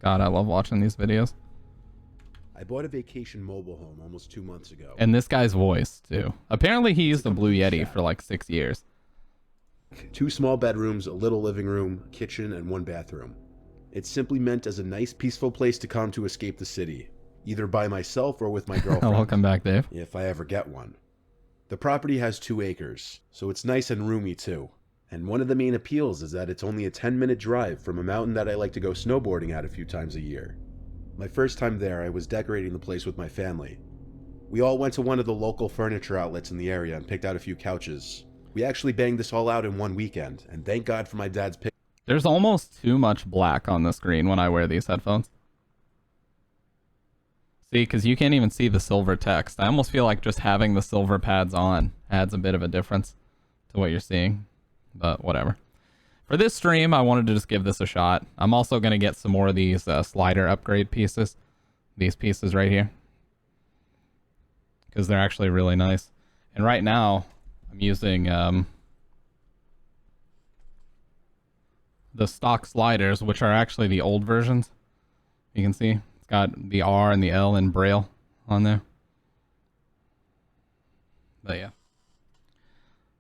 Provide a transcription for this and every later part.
God, I love watching these videos. I bought a vacation mobile home almost 2 months ago. And this guy's voice, too. Apparently he used a Blue Yeti for like 6 years. 2 small bedrooms, a little living room, kitchen, and 1 bathroom. It's simply meant as a nice, peaceful place to come to escape the city, either by myself or with my girlfriend. Welcome back, Dave. If I ever get one. The property has 2 acres, so it's nice and roomy too. And one of the main appeals is that it's only a 10-minute drive from a mountain that I like to go snowboarding at a few times a year. My first time there, I was decorating the place with my family. We all went to one of the local furniture outlets in the area and picked out a few couches. We actually banged this all out in one weekend, and thank God for my dad's pick. There's almost too much black on the screen when I wear these headphones. See, because you can't even see the silver text. I almost feel like just having the silver pads on adds a bit of a difference to what you're seeing, but whatever. For this stream, I wanted to just give this a shot. I'm also going to get some more of these slider upgrade pieces. These pieces right here. Because they're actually really nice. And right now, I'm using the stock sliders, which are actually the old versions. You can see it's got the R and the L in Braille on there. But yeah.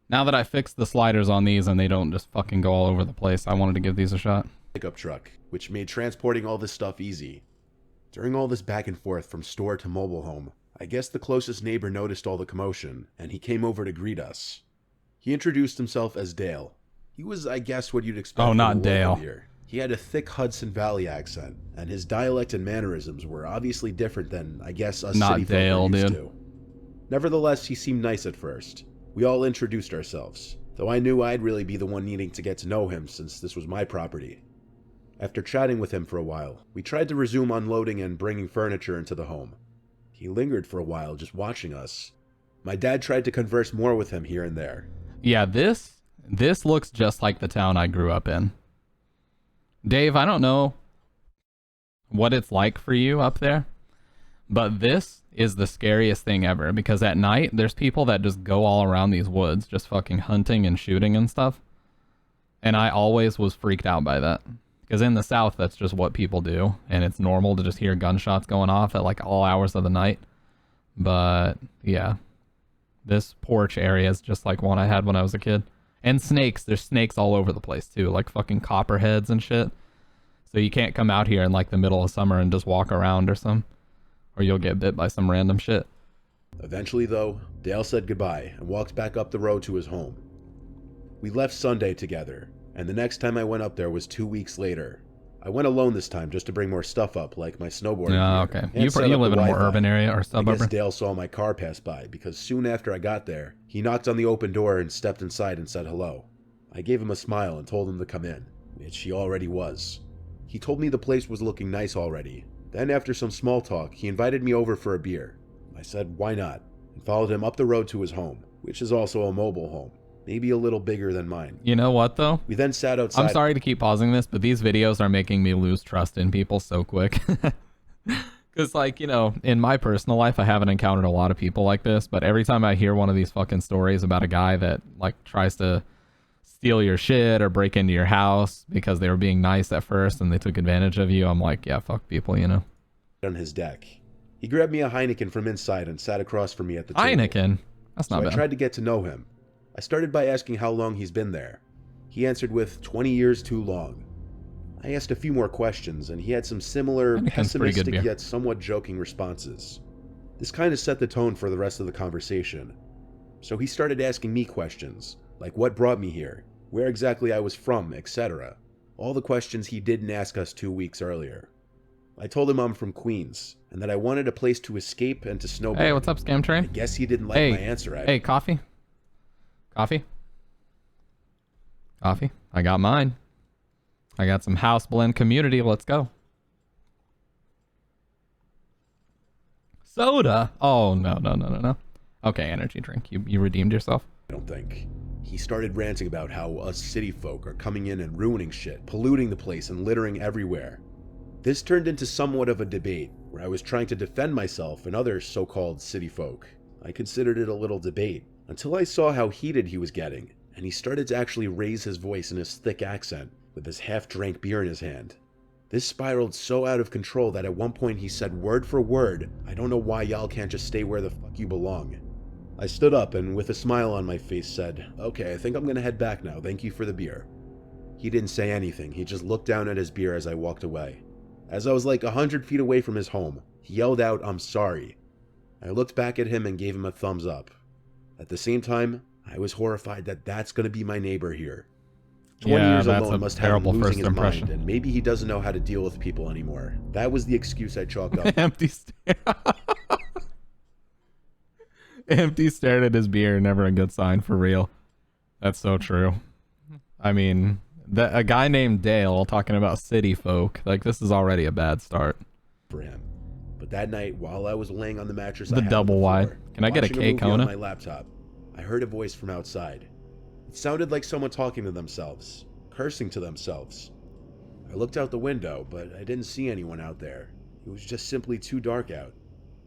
Now that I fixed the sliders on these and they don't just fucking go all over the place, I wanted to give these a shot. Pickup truck, which made transporting all this stuff easy. During all this back and forth from store to mobile home, I guess the closest neighbor noticed all the commotion, and he came over to greet us. He introduced himself as Dale. He was, I guess, what you'd expect. Oh, not Dale. Here. He had a thick Hudson Valley accent, and his dialect and mannerisms were obviously different than, I guess, us not city folk Dale, are used dude. to. Nevertheless, he seemed nice at first. We all introduced ourselves, though I knew I'd really be the one needing to get to know him since this was my property. After chatting with him for a while, we tried to resume unloading and bringing furniture into the home. He lingered for a while just watching us. My dad tried to converse more with him here and there. Yeah, this looks just like the town I grew up in. Dave, I don't know what it's like for you up there, but this is the scariest thing ever, because at night there's people that just go all around these woods just fucking hunting and shooting and stuff. And I always was freaked out by that. Because in the South, that's just what people do. And it's normal to just hear gunshots going off at like all hours of the night. But yeah, this porch area is just like one I had when I was a kid. And snakes. There's snakes all over the place too. Like fucking copperheads and shit. So you can't come out here in like the middle of summer and just walk around or something. Or you'll get bit by some random shit. Eventually though, Dale said goodbye and walked back up the road to his home. We left Sunday together. And the next time I went up there was 2 weeks later. I went alone this time just to bring more stuff up, like my snowboarding gear. Okay. You live in a more urban area or suburban? I guess Dale saw my car pass by, because soon after I got there, he knocked on the open door and stepped inside and said hello. I gave him a smile and told him to come in, which he already was. He told me the place was looking nice already. Then after some small talk, he invited me over for a beer. I said why not, and followed him up the road to his home, which is also a mobile home. Maybe a little bigger than mine. You know what, though? We then sat outside. I'm sorry to keep pausing this, but these videos are making me lose trust in people so quick. Because, like, you know, in my personal life, I haven't encountered a lot of people like this, but every time I hear one of these fucking stories about a guy that, like, tries to steal your shit or break into your house because they were being nice at first and they took advantage of you, I'm like, yeah, fuck people, you know? On his deck. He grabbed me a Heineken from inside and sat across from me at the table. Heineken? That's not bad. I tried to get to know him. I started by asking how long he's been there. He answered with 20 years too long. I asked a few more questions, and he had some similar pessimistic yet somewhat joking responses. This kind of set the tone for the rest of the conversation. So he started asking me questions, like what brought me here, where exactly I was from, etc. All the questions he didn't ask us 2 weeks earlier. I told him I'm from Queens, and that I wanted a place to escape and to snowboard. Hey, what's up, Scam Train? I guess he didn't like my answer. Hey, coffee? Coffee? Coffee? I got mine. I got some house blend community. Let's go. Soda? Oh, no. Okay, energy drink. You redeemed yourself? I don't think. He started ranting about how us city folk are coming in and ruining shit, polluting the place and littering everywhere. This turned into somewhat of a debate, where I was trying to defend myself and other so-called city folk. I considered it a little debate, until I saw how heated he was getting, and he started to actually raise his voice in his thick accent, with his half-drank beer in his hand. This spiraled so out of control that at one point he said word for word, "I don't know why y'all can't just stay where the fuck you belong." I stood up and with a smile on my face said, "Okay, I think I'm gonna head back now. Thank you for the beer." He didn't say anything. He just looked down at his beer as I walked away. As I was like 100 feet away from his home, he yelled out, "I'm sorry." I looked back at him and gave him a thumbs up. At the same time, I was horrified that that's going to be my neighbor here. 20 Yeah, years that's alone a must have him terrible losing first his impression. mind, and maybe he doesn't know how to deal with people anymore. That was the excuse I chalked up. Empty stare. Empty stared at his beer, never a good sign for real. That's so true. I mean, a guy named Dale talking about city folk, like this is already a bad start. For him. But that night, while I was laying on the mattress, The double wide. Can I get a K Kona? On my laptop, I heard a voice from outside. It sounded like someone talking to themselves, cursing to themselves. I looked out the window, but I didn't see anyone out there. It was just simply too dark out.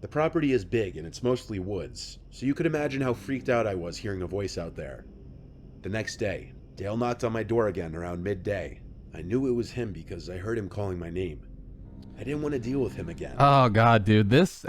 The property is big and it's mostly woods, so you could imagine how freaked out I was hearing a voice out there. The next day, Dale knocked on my door again around midday. I knew it was him because I heard him calling my name. I didn't want to deal with him again. Oh god, dude, this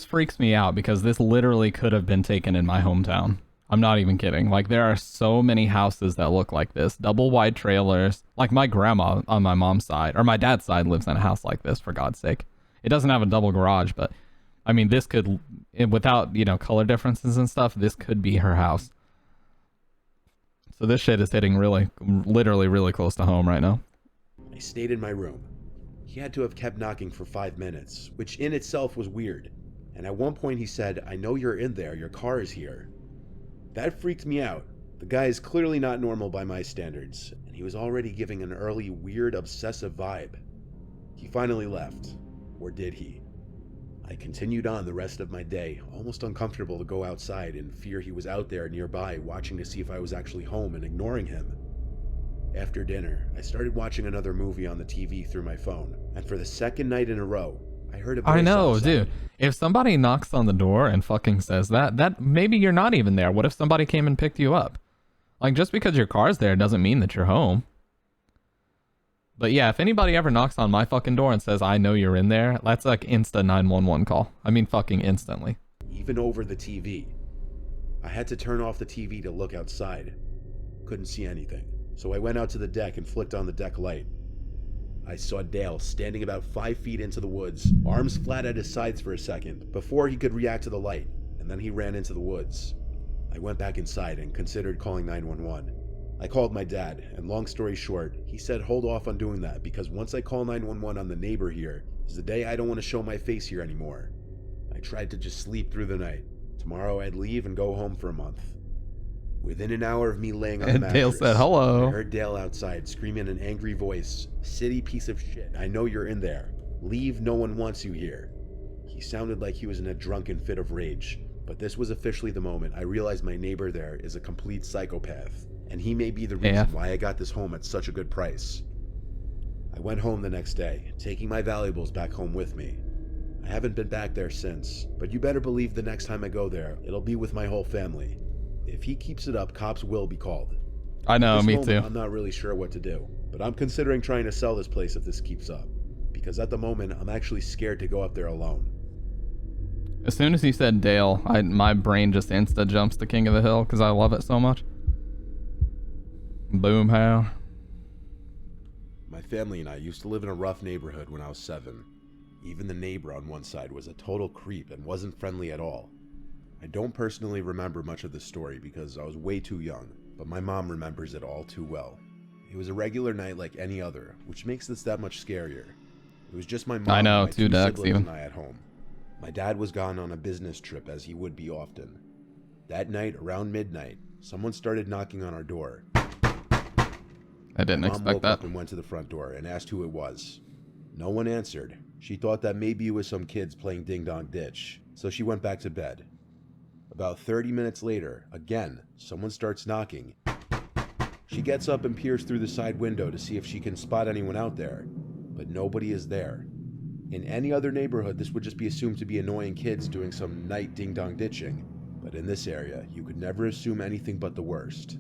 freaks me out because this literally could have been taken in my hometown. I'm not even kidding. Like, there are so many houses that look like this. Double wide trailers. Like, my grandma on my mom's side, or my dad's side, lives in a house like this, for God's sake. It doesn't have a double garage, but, I mean, this could, without, color differences and stuff, this could be her house. So this shit is hitting literally really close to home right now. I stayed in my room. He had to have kept knocking for 5 minutes, which in itself was weird. And at one point he said, "I know you're in there, your car is here." That freaked me out. The guy is clearly not normal by my standards, and he was already giving an early, weird, obsessive vibe. He finally left. Or did he? I continued on the rest of my day, almost uncomfortable to go outside in fear he was out there nearby watching to see if I was actually home and ignoring him. After dinner, I started watching another movie on the TV through my phone, and for the second night in a row, I heard a voice I know, outside. dude. If somebody knocks on the door and fucking says that maybe you're not even there. What if somebody came and picked you up? Like, just because your car's there doesn't mean that you're home. But yeah, if anybody ever knocks on my fucking door and says, "I know you're in there," that's like insta 911 call. I mean, fucking instantly. Even over the TV. I had to turn off the TV to look outside. Couldn't see anything, so I went out to the deck and flicked on the deck light. I saw Dale standing about 5 feet into the woods, arms flat at his sides for a second, before he could react to the light, and then he ran into the woods. I went back inside and considered calling 911. I called my dad, and long story short, he said hold off on doing that because once I call 911 on the neighbor here is the day I don't want to show my face here anymore. I tried to just sleep through the night. Tomorrow I'd leave and go home for a month. Within an hour of me laying on the mattress, Dale said hello. I heard Dale outside screaming in an angry voice, "City piece of shit, I know you're in there. Leave, no one wants you here." He sounded like he was in a drunken fit of rage, but this was officially the moment I realized my neighbor there is a complete psychopath, and he may be the reason why I got this home at such a good price. I went home the next day, taking my valuables back home with me. I haven't been back there since, but you better believe the next time I go there, it'll be with my whole family. If he keeps it up, cops will be called. I know, At this me moment, too. I'm not really sure what to do, but I'm considering trying to sell this place if this keeps up, because at the moment, I'm actually scared to go up there alone. As soon as he said Dale, my brain just insta jumps to King of the Hill because I love it so much. Boom, how? My family and I used to live in a rough neighborhood when I was 7. Even the neighbor on one side was a total creep and wasn't friendly at all. I don't personally remember much of the story because I was way too young, but my mom remembers it all too well. It was a regular night like any other, which makes this that much scarier. It was just my mom and my 2 siblings and I at home. My dad was gone on a business trip as he would be often. That night, around midnight, someone started knocking on our door. I didn't expect that. My mom woke up and went to the front door and asked who it was. No one answered. She thought that maybe it was some kids playing ding dong ditch, so she went back to bed. About 30 minutes later, again, someone starts knocking. She gets up and peers through the side window to see if she can spot anyone out there, but nobody is there. In any other neighborhood, this would just be assumed to be annoying kids doing some night ding-dong ditching, but in this area, you could never assume anything but the worst.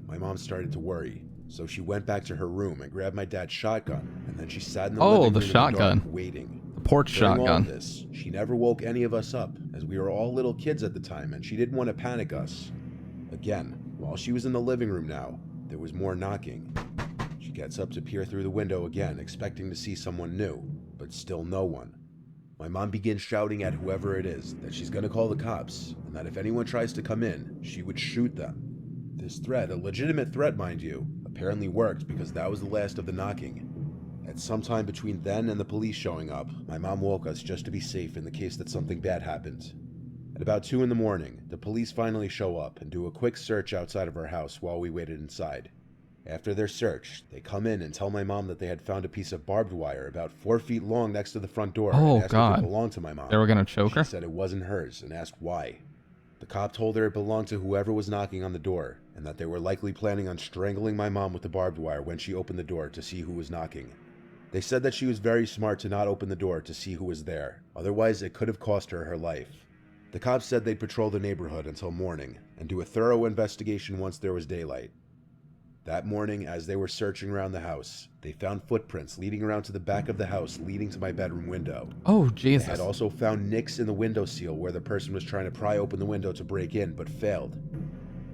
My mom started to worry, So she went back to her room and grabbed my dad's shotgun, and then she sat in the Oh, living the room shotgun. in the dark, waiting. The porch During all shotgun. of this, she never woke any of us up, as we were all little kids at the time, and she didn't want to panic us. Again, while she was in the living room now, there was more knocking. She gets up to peer through the window again, expecting to see someone new, but still no one. My mom begins shouting at whoever it is that she's going to call the cops, and that if anyone tries to come in, she would shoot them. This threat, a legitimate threat mind you, apparently worked because that was the last of the knocking. At some time between then and the police showing up, my mom woke us just to be safe in the case that something bad happened. At about 2 in the morning, the police finally show up and do a quick search outside of our house while we waited inside. After their search, they come in and tell my mom that they had found a piece of barbed wire about 4 feet long next to the front door and asked if it belonged to my mom. They were gonna choke her? She said it wasn't hers and asked why. The cop told her it belonged to whoever was knocking on the door, and that they were likely planning on strangling my mom with the barbed wire when she opened the door to see who was knocking. They said that she was very smart to not open the door to see who was there, otherwise it could have cost her her life. The cops said they'd patrol the neighborhood until morning, and do a thorough investigation once there was daylight. That morning, as they were searching around the house, they found footprints leading around to the back of the house leading to my bedroom window. Oh, Jesus. They had also found nicks in the window sill where the person was trying to pry open the window to break in, but failed.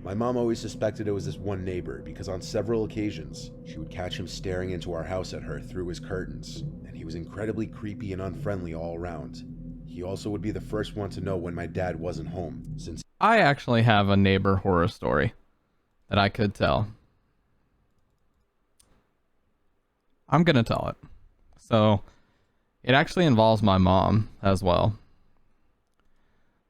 My mom always suspected it was this one neighbor because on several occasions, she would catch him staring into our house at her through his curtains, and he was incredibly creepy and unfriendly all around. He also would be the first one to know when my dad wasn't home, since I actually have a neighbor horror story that I could tell. I'm gonna tell it. So, it actually involves my mom as well.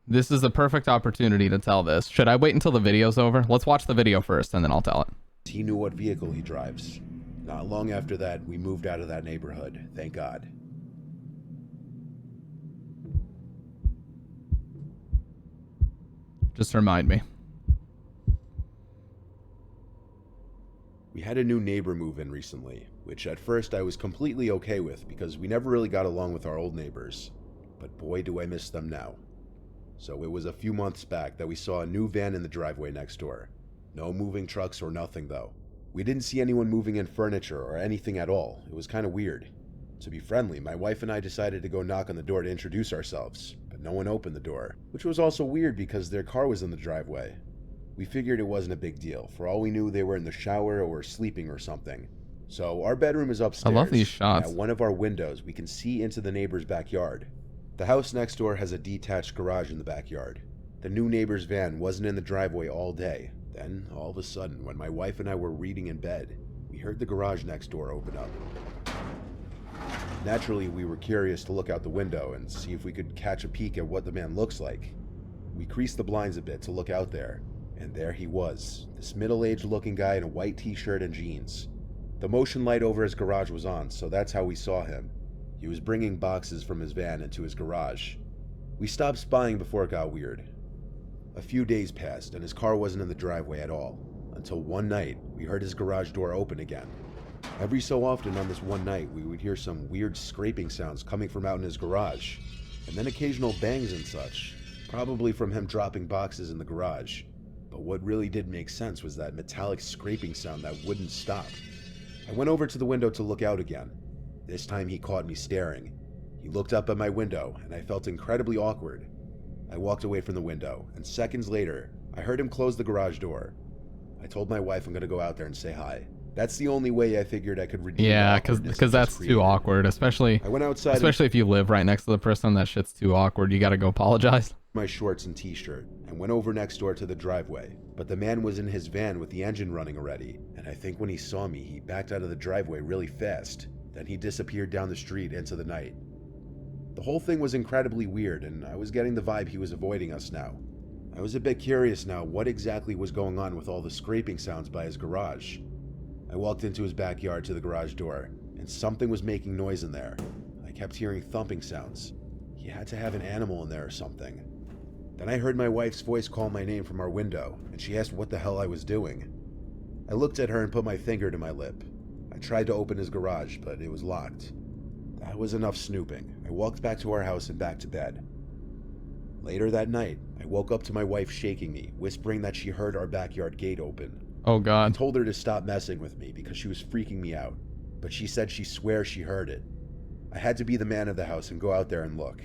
This is a perfect opportunity to tell this. Should I wait until the video's over? Let's watch the video first and then I'll tell it. he knew what vehicle he drives. Not long after that, we moved out of that neighborhood, thank God. Just remind me. We had a new neighbor move in recently, which at first I was completely okay with because we never really got along with our old neighbors. But boy do I miss them now. So it was a few months back that we saw a new van in the driveway next door. No moving trucks or nothing though. We didn't see anyone moving in furniture or anything at all. It was kind of weird. To be friendly, my wife and I decided to go knock on the door to introduce ourselves, but no one opened the door, which was also weird because their car was in the driveway. We figured it wasn't a big deal. For all we knew, they were in the shower or sleeping or something. So our bedroom is upstairs. I love these shots. And at one of our windows, we can see into the neighbor's backyard. The house next door has a detached garage in the backyard. The new neighbor's van wasn't in the driveway all day. Then, all of a sudden, when my wife and I were reading in bed, we heard the garage next door open up. Naturally, we were curious to look out the window and see if we could catch a peek at what the man looks like. We creased the blinds a bit to look out there, and there he was, this middle-aged looking guy in a white t-shirt and jeans. The motion light over his garage was on, so that's how we saw him. He was bringing boxes from his van into his garage. We stopped spying before it got weird. A few days passed, and his car wasn't in the driveway at all, until one night, we heard his garage door open again. Every so often on this one night, we would hear some weird scraping sounds coming from out in his garage, and then occasional bangs and such, probably from him dropping boxes in the garage. But what really did make sense was that metallic scraping sound that wouldn't stop. I went over to the window to look out again. This time he caught me staring. He looked up at my window, and I felt incredibly awkward. I walked away from the window, and seconds later, I heard him close the garage door. I told my wife I'm going to go out there and say hi. That's the only way I figured I could redeem. Yeah, because that's too awkward, especially I went outside, especially if you live right next to the person. That shit's too awkward. You got to go apologize. My shorts and t-shirt, and went over next door to the driveway. But the man was in his van with the engine running already, and I think when he saw me, he backed out of the driveway really fast. Then he disappeared down the street into the night. The whole thing was incredibly weird, and I was getting the vibe he was avoiding us now. I was a bit curious now what exactly was going on with all the scraping sounds by his garage. I walked into his backyard to the garage door, and something was making noise in there. I kept hearing thumping sounds. He had to have an animal in there or something. Then I heard my wife's voice call my name from our window, and she asked what the hell I was doing. I looked at her and put my finger to my lip. I tried to open his garage, but it was locked. That was enough snooping. I walked back to our house and back to bed. Later that night, I woke up to my wife shaking me, whispering that she heard our backyard gate open. Oh, I God. told her to stop messing with me because she was freaking me out, but she said she swears she heard it. I had to be the man of the house and go out there and look.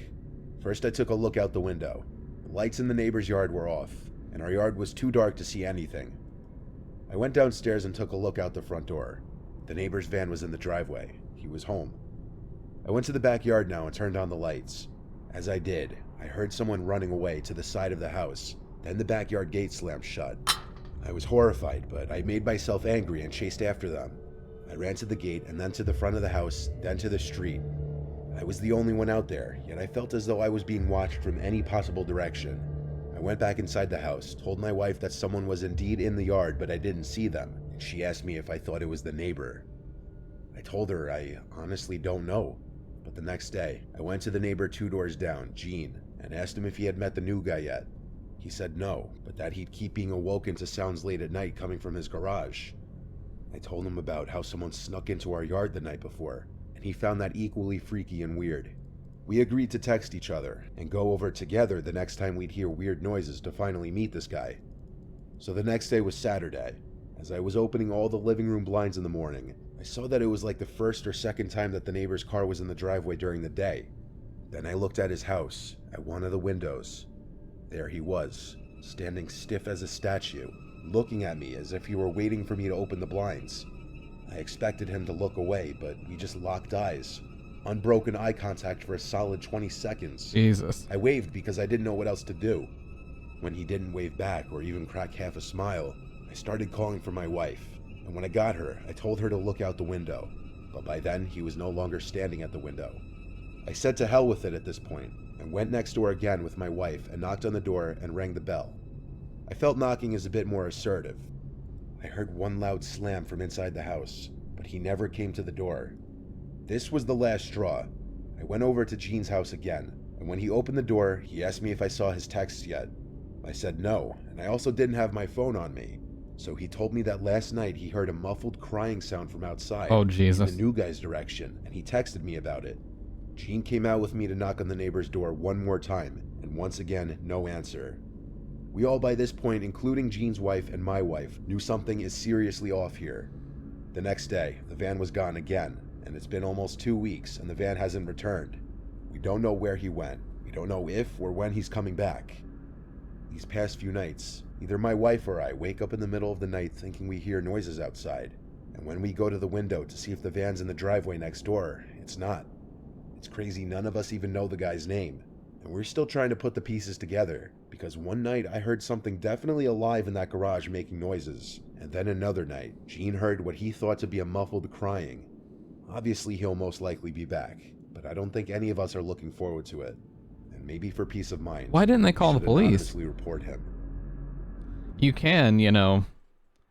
First, I took a look out the window. The lights in the neighbor's yard were off, and our yard was too dark to see anything. I went downstairs and took a look out the front door. The neighbor's van was in the driveway. He was home. I went to the backyard now and turned on the lights. As I did, I heard someone running away to the side of the house. Then the backyard gate slammed shut. I was horrified, but I made myself angry and chased after them. I ran to the gate and then to the front of the house, then to the street. I was the only one out there, yet I felt as though I was being watched from any possible direction. I went back inside the house, told my wife that someone was indeed in the yard, but I didn't see them, and she asked me if I thought it was the neighbor. I told her I honestly don't know, but the next day, I went to the neighbor 2 doors down, Gene, and asked him if he had met the new guy yet. He said no, but that he'd keep being awoken to sounds late at night coming from his garage. I told him about how someone snuck into our yard the night before, and he found that equally freaky and weird. We agreed to text each other and go over together the next time we'd hear weird noises to finally meet this guy. So the next day was Saturday. As I was opening all the living room blinds in the morning, I saw that it was like the first or second time that the neighbor's car was in the driveway during the day. Then I looked at his house, at one of the windows. There he was, standing stiff as a statue, looking at me as if he were waiting for me to open the blinds. I expected him to look away, but we just locked eyes. Unbroken eye contact for a solid 20 seconds. Jesus. I waved because I didn't know what else to do. When he didn't wave back or even crack half a smile, I started calling for my wife. And when I got her, I told her to look out the window. But by then, he was no longer standing at the window. I said to hell with it at this point, and went next door again with my wife and knocked on the door and rang the bell. I felt knocking is a bit more assertive. I heard one loud slam from inside the house, but he never came to the door. This was the last straw. I went over to Gene's house again, and when he opened the door, he asked me if I saw his texts yet. I said no, and I also didn't have my phone on me. So he told me that last night he heard a muffled crying sound from outside, oh, Jesus, in the new guy's direction, and he texted me about it. Gene came out with me to knock on the neighbor's door one more time, and once again, no answer. We all by this point, including Gene's wife and my wife, knew something is seriously off here. The next day, the van was gone again, and it's been almost 2 weeks, and the van hasn't returned. We don't know where he went. We don't know if or when he's coming back. These past few nights, either my wife or I wake up in the middle of the night thinking we hear noises outside, and when we go to the window to see if the van's in the driveway next door, it's not. It's crazy none of us even know the guy's name, and we're still trying to put the pieces together, because one night I heard something definitely alive in that garage making noises, and then another night, Gene heard what he thought to be a muffled crying. Obviously he'll most likely be back, but I don't think any of us are looking forward to it, and maybe for peace of mind. Why didn't they call the police? Honestly report him. You can,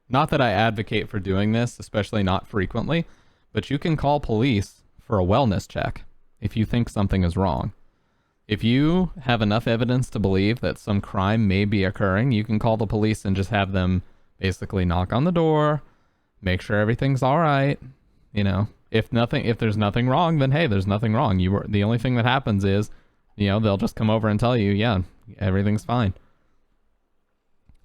not that I advocate for doing this, especially not frequently, but you can call police for a wellness check if you think something is wrong. If you have enough evidence to believe that some crime may be occurring, you can call the police and just have them basically knock on the door, make sure everything's all right. If there's nothing wrong, then hey, there's nothing wrong. The only thing that happens is, they'll just come over and tell you, yeah, everything's fine.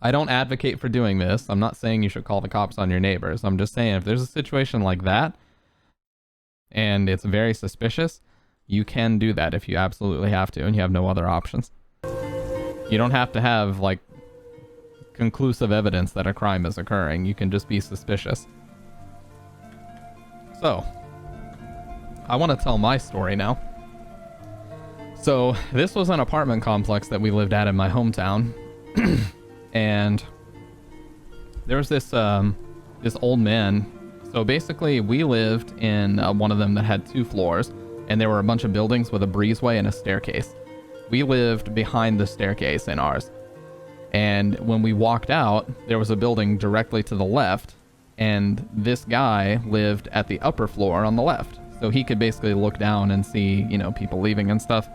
I don't advocate for doing this. I'm not saying you should call the cops on your neighbors. I'm just saying if there's a situation like that and it's very suspicious, you can do that if you absolutely have to and you have no other options. You don't have to have conclusive evidence that a crime is occurring. You can just be suspicious. So, I want to tell my story now. So, this was an apartment complex that we lived at in my hometown. And there was this old man. So basically, we lived in one of them that had 2 floors, and there were a bunch of buildings with a breezeway and a staircase. We lived behind the staircase in ours. And when we walked out, there was a building directly to the left, and this guy lived at the upper floor on the left. So he could basically look down and see, people leaving and stuff.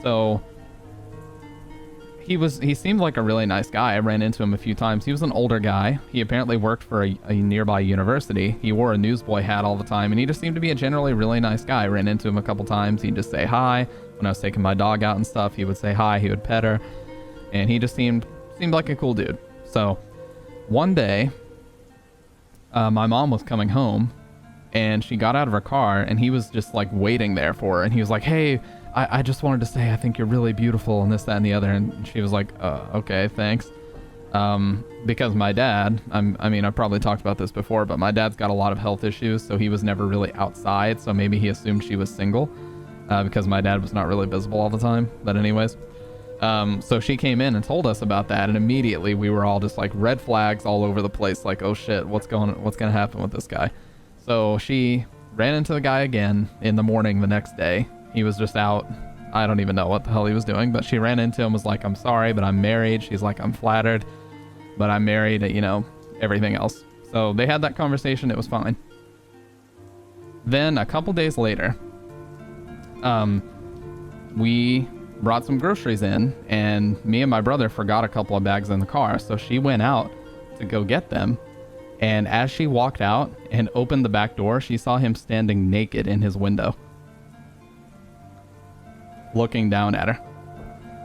So he seemed like a really nice guy. I ran into him a few times. He was an older guy. He apparently worked for a nearby university. He wore a newsboy hat all the time, and he just seemed to be a generally really nice guy. I ran into him a couple times. He'd just say hi. When I was taking my dog out and stuff, he would say hi. He would pet her. And he just seemed like a cool dude. So One day, my mom was coming home, and she got out of her car, and he was just like waiting there for her, and he was like, hey, I just wanted to say I think you're really beautiful and this, that, and the other. And she was like, okay, thanks. Because my dad, I mean, I've probably talked about this before, but my dad's got a lot of health issues, so he was never really outside, so maybe he assumed she was single, because my dad was not really visible all the time. But anyways, so she came in and told us about that, and immediately we were all just like red flags all over the place, like, oh shit, what's gonna happen with this guy? So she ran into the guy again in the morning the next day. He was just out. I don't even know what the hell he was doing, but she ran into him, was like, I'm sorry, but I'm married. She's like, I'm flattered, but I'm married, you know, everything else. So they had that conversation. It was fine. Then a couple days later, we brought some groceries in, and me and my brother forgot a couple of bags in the car. So she went out to go get them. And as she walked out and opened the back door, she saw him standing naked in his window, looking down at her.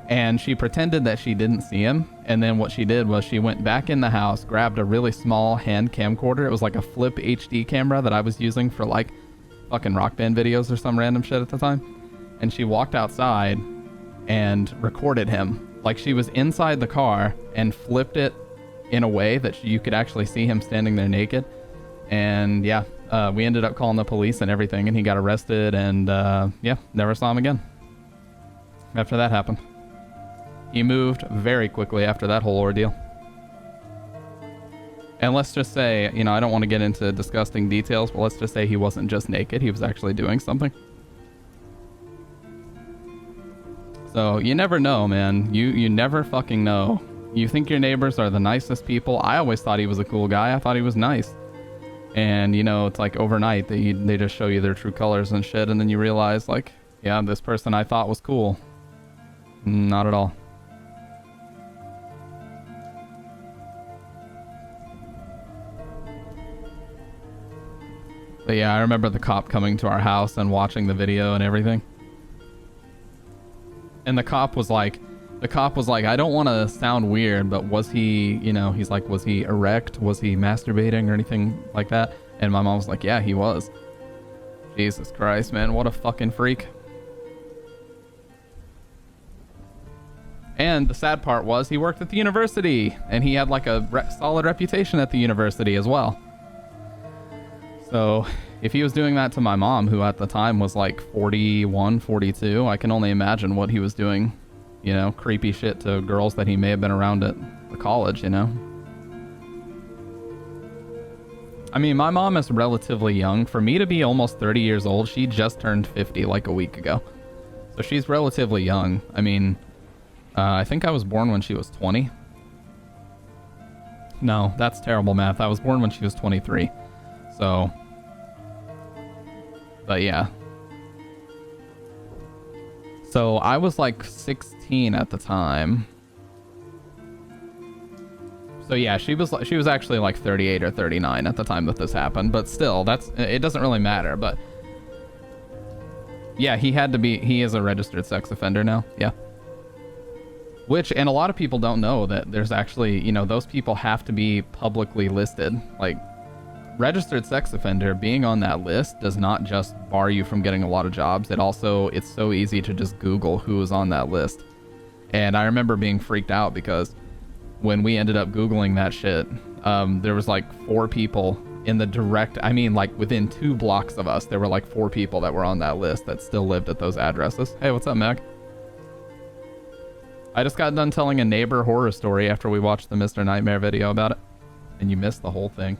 And she pretended that she didn't see him. And then what she did was she went back in the house, grabbed a really small hand camcorder. It was like a flip HD camera that I was using for like fucking Rock Band videos or some random shit at the time. And she walked outside and recorded him. Like, she was inside the car and flipped it in a way that you could actually see him standing there naked. And yeah, we ended up calling the police and everything, and he got arrested, and yeah, never saw him again after that happened. He moved very quickly after that whole ordeal. And let's just say, you know, I don't want to get into disgusting details, but let's just say he wasn't just naked. He was actually doing something. So you never know, man. You never fucking know. You think your neighbors are the nicest people. I always thought he was a cool guy. I thought he was nice. And, you know, it's like overnight they just show you their true colors and shit, and then you realize, like, yeah, this person I thought was cool. Not at all. But yeah, I remember the cop coming to our house and watching the video and everything. And the cop was like, I don't want to sound weird, but was he, you know, he's like, was he erect? Was he masturbating or anything like that? And my mom was like, yeah, he was. Jesus Christ, man, what a fucking freak. And the sad part was he worked at the university, and he had like a solid reputation at the university as well. So if he was doing that to my mom, who at the time was like 41, 42, I can only imagine what he was doing, you know, creepy shit to girls that he may have been around at the college, you know. I mean, my mom is relatively young. For me to be almost 30 years old, she just turned 50 like a week ago. So she's relatively young. I mean, I think I was born when she was 20. No, that's terrible math. I was born when she was 23. So, but yeah. So I was like 16 at the time. So yeah, she was actually like 38 or 39 at the time that this happened, but still, it doesn't really matter. But yeah, he is a registered sex offender now. Yeah. And a lot of people don't know that there's actually, you know, those people have to be publicly listed. Like, registered sex offender, being on that list does not just bar you from getting a lot of jobs. It's so easy to just Google who is on that list. And I remember being freaked out because when we ended up Googling that shit, there was like 4 people in the direct, I mean, like within 2 blocks of us, there were like 4 people that were on that list that still lived at those addresses. Hey, what's up, Meg? I just got done telling a neighbor horror story after we watched the Mr. Nightmare video about it, and you missed the whole thing.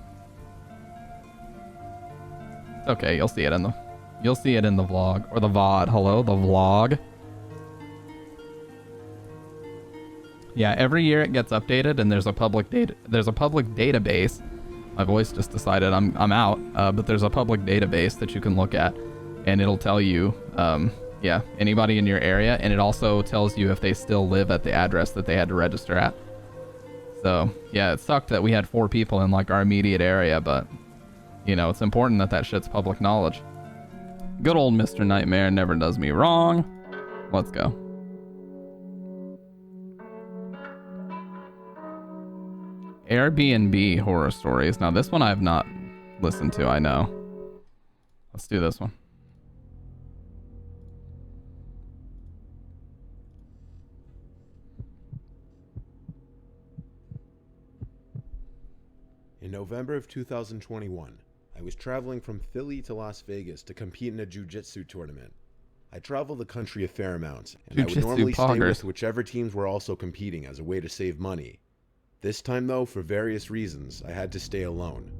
It's okay, you'll see it in the vlog, or the VOD. Hello, the vlog. Yeah, every year it gets updated, and there's a public database. My voice just decided I'm out, but there's a public database that you can look at, and it'll tell you, yeah, anybody in your area, and it also tells you if they still live at the address that they had to register at. So yeah, it sucked that we had 4 people in like our immediate area, but you know, it's important that shit's public knowledge. Good old Mr. Nightmare never does me wrong. Let's go. Airbnb horror stories. Now this one I have not listened to, I know. Let's do this one. In November of 2021, I was traveling from Philly to Las Vegas to compete in a jiu-jitsu tournament. I traveled the country a fair amount, and I would normally stay with whichever teams were also competing as a way to save money. This time though, for various reasons, I had to stay alone.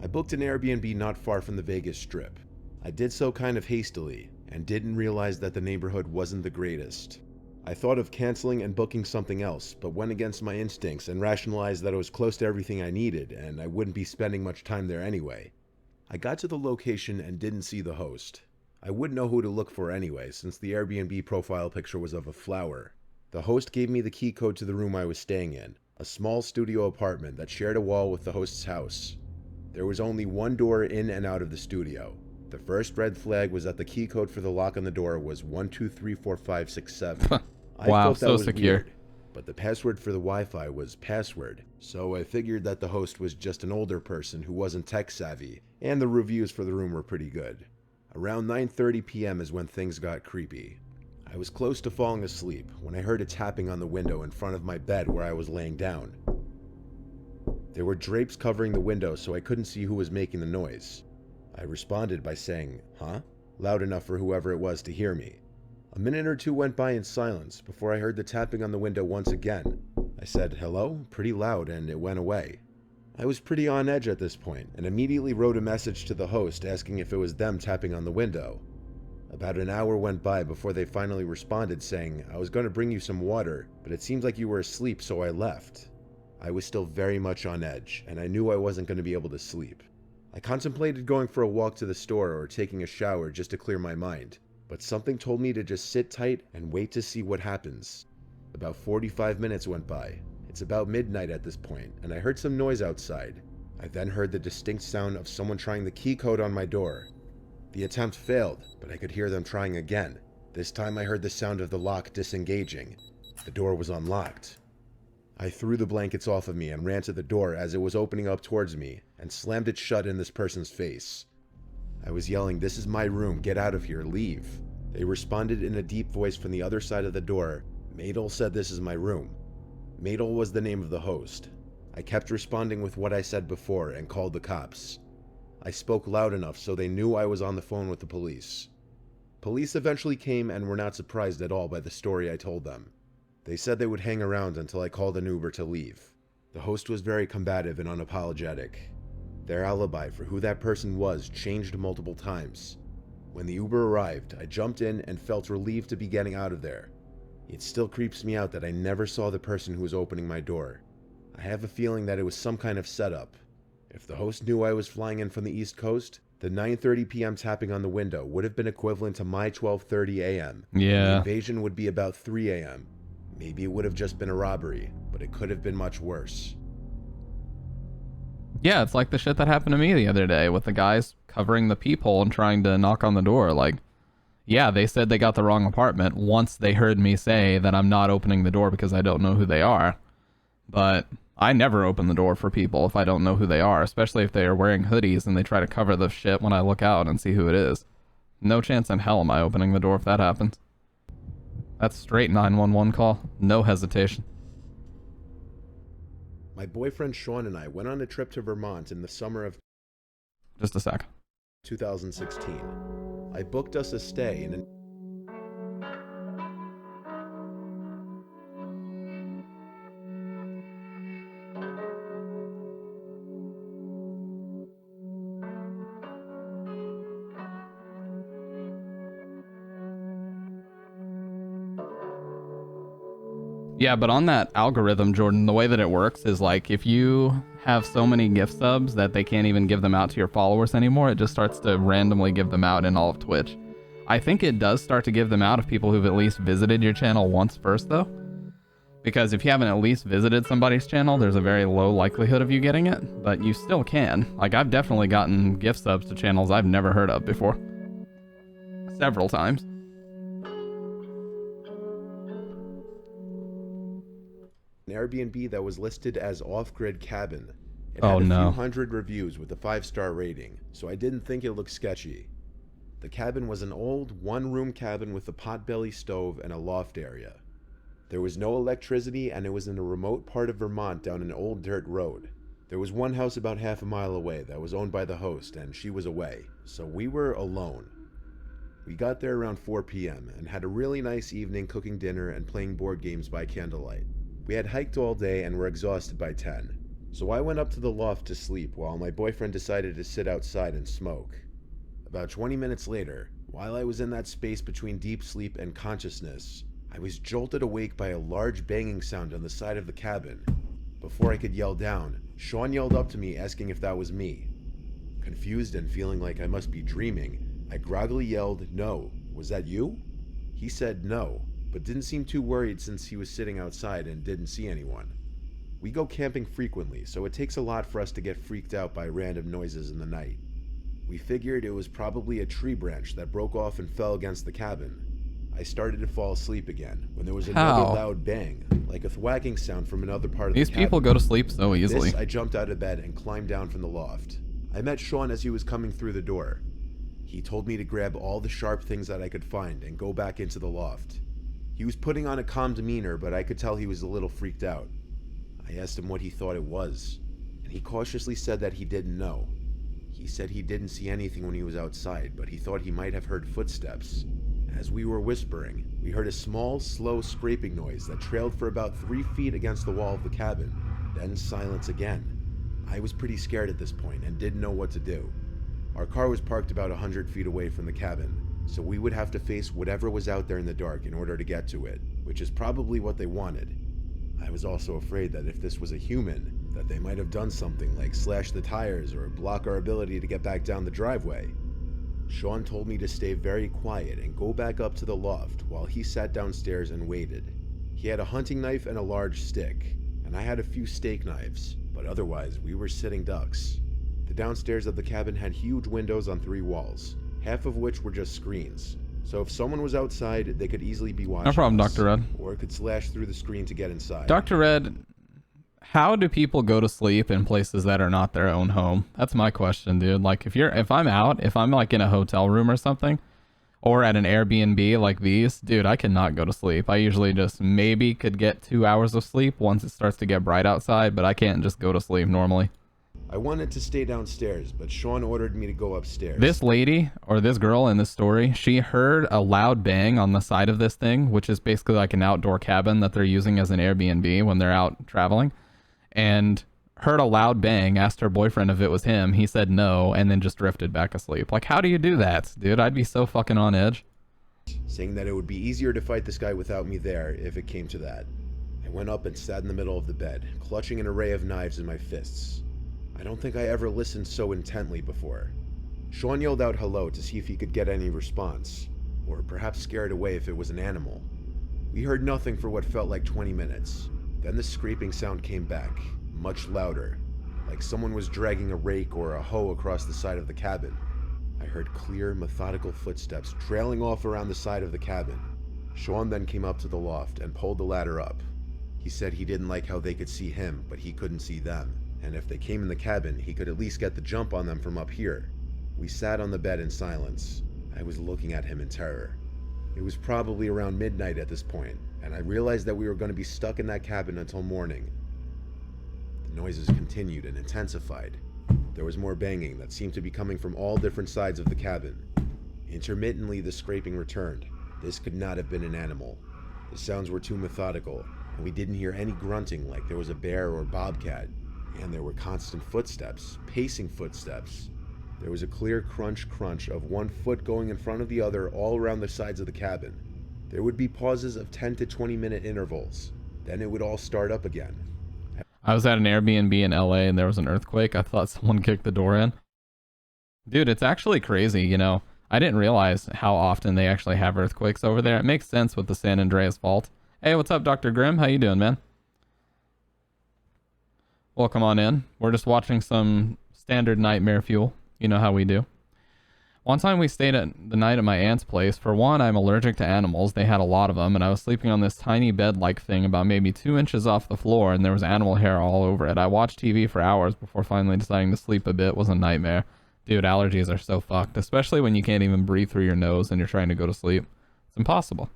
I booked an Airbnb not far from the Vegas Strip. I did so kind of hastily, and didn't realize that the neighborhood wasn't the greatest. I thought of canceling and booking something else, but went against my instincts and rationalized that it was close to everything I needed, and I wouldn't be spending much time there anyway. I got to the location and didn't see the host. I wouldn't know who to look for anyway, since the Airbnb profile picture was of a flower. The host gave me the key code to the room I was staying in, a small studio apartment that shared a wall with the host's house. There was only one door in and out of the studio. The first red flag was that the key code for the lock on the door was 1234567. I wow, thought that so was secure. Weird, but the password for the Wi-Fi was password, so I figured that the host was just an older person who wasn't tech savvy, and the reviews for the room were pretty good. Around 9:30 p.m. is when things got creepy. I was close to falling asleep when I heard a tapping on the window in front of my bed where I was laying down. There were drapes covering the window, so I couldn't see who was making the noise. I responded by saying, "Huh?" loud enough for whoever it was to hear me. A minute or two went by in silence before I heard the tapping on the window once again. I said, "Hello?" pretty loud, and it went away. I was pretty on edge at this point, and immediately wrote a message to the host asking if it was them tapping on the window. About an hour went by before they finally responded saying, "I was going to bring you some water, but it seems like you were asleep, so I left." I was still very much on edge, and I knew I wasn't going to be able to sleep. I contemplated going for a walk to the store or taking a shower just to clear my mind, but something told me to just sit tight and wait to see what happens. About 45 minutes went by. It's about midnight at this point, and I heard some noise outside. I then heard the distinct sound of someone trying the key code on my door. The attempt failed, but I could hear them trying again. This time I heard the sound of the lock disengaging. The door was unlocked. I threw the blankets off of me and ran to the door as it was opening up towards me and slammed it shut in this person's face. I was yelling, "This is my room, get out of here, leave." They responded in a deep voice from the other side of the door, "Madel said this is my room." Madel was the name of the host. I kept responding with what I said before and called the cops. I spoke loud enough so they knew I was on the phone with the police. Police eventually came and were not surprised at all by the story I told them. They said they would hang around until I called an Uber to leave. The host was very combative and unapologetic. Their alibi for who that person was changed multiple times. When the Uber arrived, I jumped in and felt relieved to be getting out of there. It still creeps me out that I never saw the person who was opening my door. I have a feeling that it was some kind of setup. If the host knew I was flying in from the East Coast, the 9:30 p.m. tapping on the window would have been equivalent to my 12:30 a.m. Yeah. The invasion would be about 3 a.m. Maybe it would have just been a robbery, but it could have been much worse. Yeah, it's like the shit that happened to me the other day with the guys covering the peephole and trying to knock on the door. Like, yeah, they said they got the wrong apartment once they heard me say that I'm not opening the door because I don't know who they are. But I never open the door for people if I don't know who they are, especially if they are wearing hoodies and they try to cover the shit when I look out and see who it is. No chance in hell am I opening the door if that happens. That's straight 911 call. No hesitation. My boyfriend Sean and I went on a trip to Vermont in the summer of Just a sec. 2016. I booked us a stay in an Yeah, but on that algorithm, Jordan, the way that it works is like if you have so many gift subs that they can't even give them out to your followers anymore, it just starts to randomly give them out in all of Twitch. I think it does start to give them out of people who've at least visited your channel once first, though. Because if you haven't at least visited somebody's channel, there's a very low likelihood of you getting it, but you still can. Like, I've definitely gotten gift subs to channels I've never heard of before. Several times. an Airbnb that was listed as off-grid cabin. It Oh had a few no. hundred reviews with a 5-star rating, so I didn't think it looked sketchy. The cabin was an old, one-room cabin with a potbelly stove and a loft area. There was no electricity, and it was in a remote part of Vermont down an old dirt road. There was one house about half a mile away that was owned by the host, and she was away, so we were alone. We got there around 4 p.m. and had a really nice evening cooking dinner and playing board games by candlelight. We had hiked all day and were exhausted by 10, so I went up to the loft to sleep while my boyfriend decided to sit outside and smoke. About 20 minutes later, while I was in that space between deep sleep and consciousness, I was jolted awake by a large banging sound on the side of the cabin. Before I could yell down, Sean yelled up to me asking if that was me. Confused and feeling like I must be dreaming, I groggily yelled, "No, was that you?" He said no, but didn't seem too worried since he was sitting outside and didn't see anyone. We go camping frequently, so it takes a lot for us to get freaked out by random noises in the night. We figured it was probably a tree branch that broke off and fell against the cabin. I started to fall asleep again when there was another loud bang, like a thwacking sound from another part of the cabin. These people go to sleep so easily. I jumped out of bed and climbed down from the loft. I met Sean as he was coming through the door. He told me to grab all the sharp things that I could find and go back into the loft. He was putting on a calm demeanor, but I could tell he was a little freaked out. I asked him what he thought it was, and he cautiously said that he didn't know. He said he didn't see anything when he was outside, but he thought he might have heard footsteps. As we were whispering, we heard a small, slow scraping noise that trailed for about 3 feet against the wall of the cabin, then silence again. I was pretty scared at this point and didn't know what to do. Our car was parked about 100 feet away from the cabin, so we would have to face whatever was out there in the dark in order to get to it, which is probably what they wanted. I was also afraid that if this was a human, that they might have done something like slash the tires or block our ability to get back down the driveway. Sean told me to stay very quiet and go back up to the loft while he sat downstairs and waited. He had a hunting knife and a large stick, and I had a few steak knives, but otherwise we were sitting ducks. The downstairs of the cabin had huge windows on 3 walls, half of which were just screens. So if someone was outside, they could easily be watching. No problem, us, Dr. Red. Or could slash through the screen to get inside. Dr. Red, how do people go to sleep in places that are not their own home? That's my question, dude. Like if I'm out, if I'm like in a hotel room or something, or at an Airbnb like these, dude, I cannot go to sleep. I usually just maybe could get 2 hours of sleep once it starts to get bright outside, but I can't just go to sleep normally. I wanted to stay downstairs, but Sean ordered me to go upstairs. This lady, or this girl in this story, she heard a loud bang on the side of this thing, which is basically like an outdoor cabin that they're using as an Airbnb when they're out traveling, and heard a loud bang, asked her boyfriend if it was him. He said no, and then just drifted back asleep. Like, how do you do that, dude? I'd be so fucking on edge. Saying that it would be easier to fight this guy without me there if it came to that. I went up and sat in the middle of the bed, clutching an array of knives in my fists. I don't think I ever listened so intently before. Sean yelled out hello to see if he could get any response, or perhaps scare it away if it was an animal. We heard nothing for what felt like 20 minutes. Then the scraping sound came back, much louder, like someone was dragging a rake or a hoe across the side of the cabin. I heard clear, methodical footsteps trailing off around the side of the cabin. Sean then came up to the loft and pulled the ladder up. He said he didn't like how they could see him, but he couldn't see them, and if they came in the cabin, he could at least get the jump on them from up here. We sat on the bed in silence. I was looking at him in terror. It was probably around midnight at this point, and I realized that we were going to be stuck in that cabin until morning. The noises continued and intensified. There was more banging that seemed to be coming from all different sides of the cabin. Intermittently, the scraping returned. This could not have been an animal. The sounds were too methodical, and we didn't hear any grunting like there was a bear or bobcat. And there were constant footsteps, pacing footsteps. There was a clear crunch of one foot going in front of the other all around the sides of the cabin. There would be pauses of 10 to 20 minute intervals. Then it would all start up again. I was at an Airbnb in LA and there was an earthquake. I thought someone kicked the door in. Dude, it's actually crazy, you know. I didn't realize how often they actually have earthquakes over there. It makes sense with the San Andreas Fault. Hey, what's up, Dr. Grimm? How you doing, man? Welcome on in. We're just watching some standard nightmare fuel. You know how we do. One time we stayed at the night at my aunt's place. For one, I'm allergic to animals. They had a lot of them, and I was sleeping on this tiny bed-like thing about maybe 2 inches off the floor, and there was animal hair all over it. I watched TV for hours before finally deciding to sleep a bit. It was a nightmare. Dude, allergies are so fucked, especially when you can't even breathe through your nose and you're trying to go to sleep. It's impossible.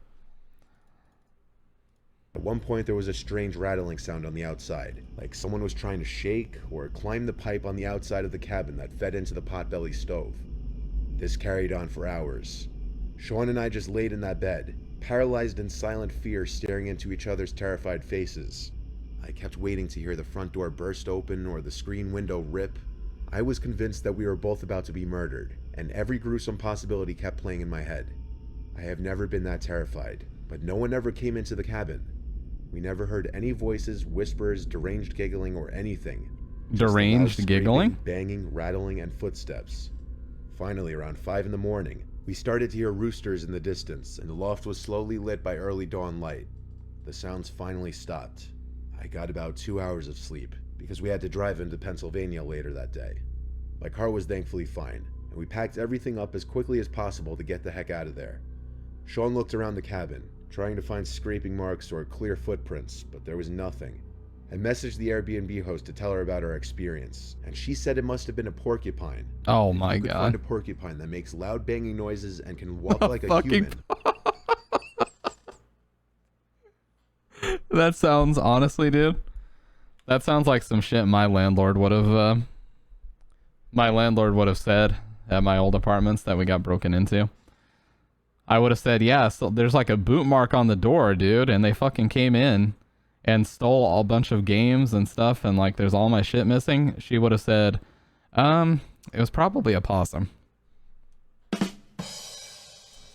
At one point, there was a strange rattling sound on the outside, like someone was trying to shake or climb the pipe on the outside of the cabin that fed into the potbelly stove. This carried on for hours. Sean and I just laid in that bed, paralyzed in silent fear, staring into each other's terrified faces. I kept waiting to hear the front door burst open or the screen window rip. I was convinced that we were both about to be murdered, and every gruesome possibility kept playing in my head. I have never been that terrified, but no one ever came into the cabin. We never heard any voices, whispers, deranged giggling, or anything. Deranged giggling? Banging, rattling, and footsteps. Finally, around 5 in the morning, we started to hear roosters in the distance, and the loft was slowly lit by early dawn light. The sounds finally stopped. I got about 2 hours of sleep, because we had to drive into Pennsylvania later that day. My car was thankfully fine, and we packed everything up as quickly as possible to get the heck out of there. Sean looked around the cabin, trying to find scraping marks or clear footprints, but there was nothing. I messaged the Airbnb host to tell her about our experience, and she said it must have been a porcupine. Oh my you could god. Find a porcupine that makes loud banging noises and can walk like a human. That sounds, honestly, dude, that sounds like some shit my landlord would have said at my old apartments that we got broken into. I would have said, yeah, so there's like a boot mark on the door, dude, and they fucking came in and stole a bunch of games and stuff, and like there's all my shit missing. She would have said, it was probably a possum.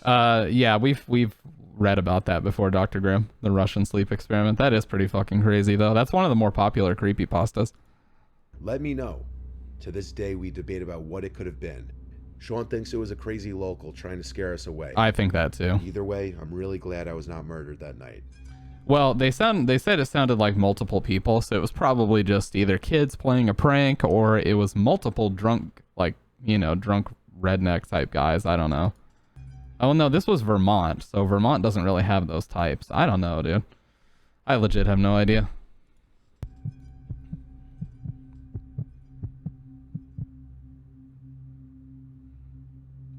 Yeah, we've read about that before, Dr. Grimm, the Russian sleep experiment. That is pretty fucking crazy, though. That's one of the more popular creepypastas. Let me know. To this day, we debate about what it could have been. Sean thinks it was a crazy local trying to scare us away. I think that too. Either way, I'm really glad I was not murdered that night. Well, they said it sounded like multiple people, so it was probably just either kids playing a prank or it was multiple drunk, like, drunk redneck type guys. I don't know. Oh no, this was Vermont, so Vermont doesn't really have those types. I don't know, dude. I legit have no idea.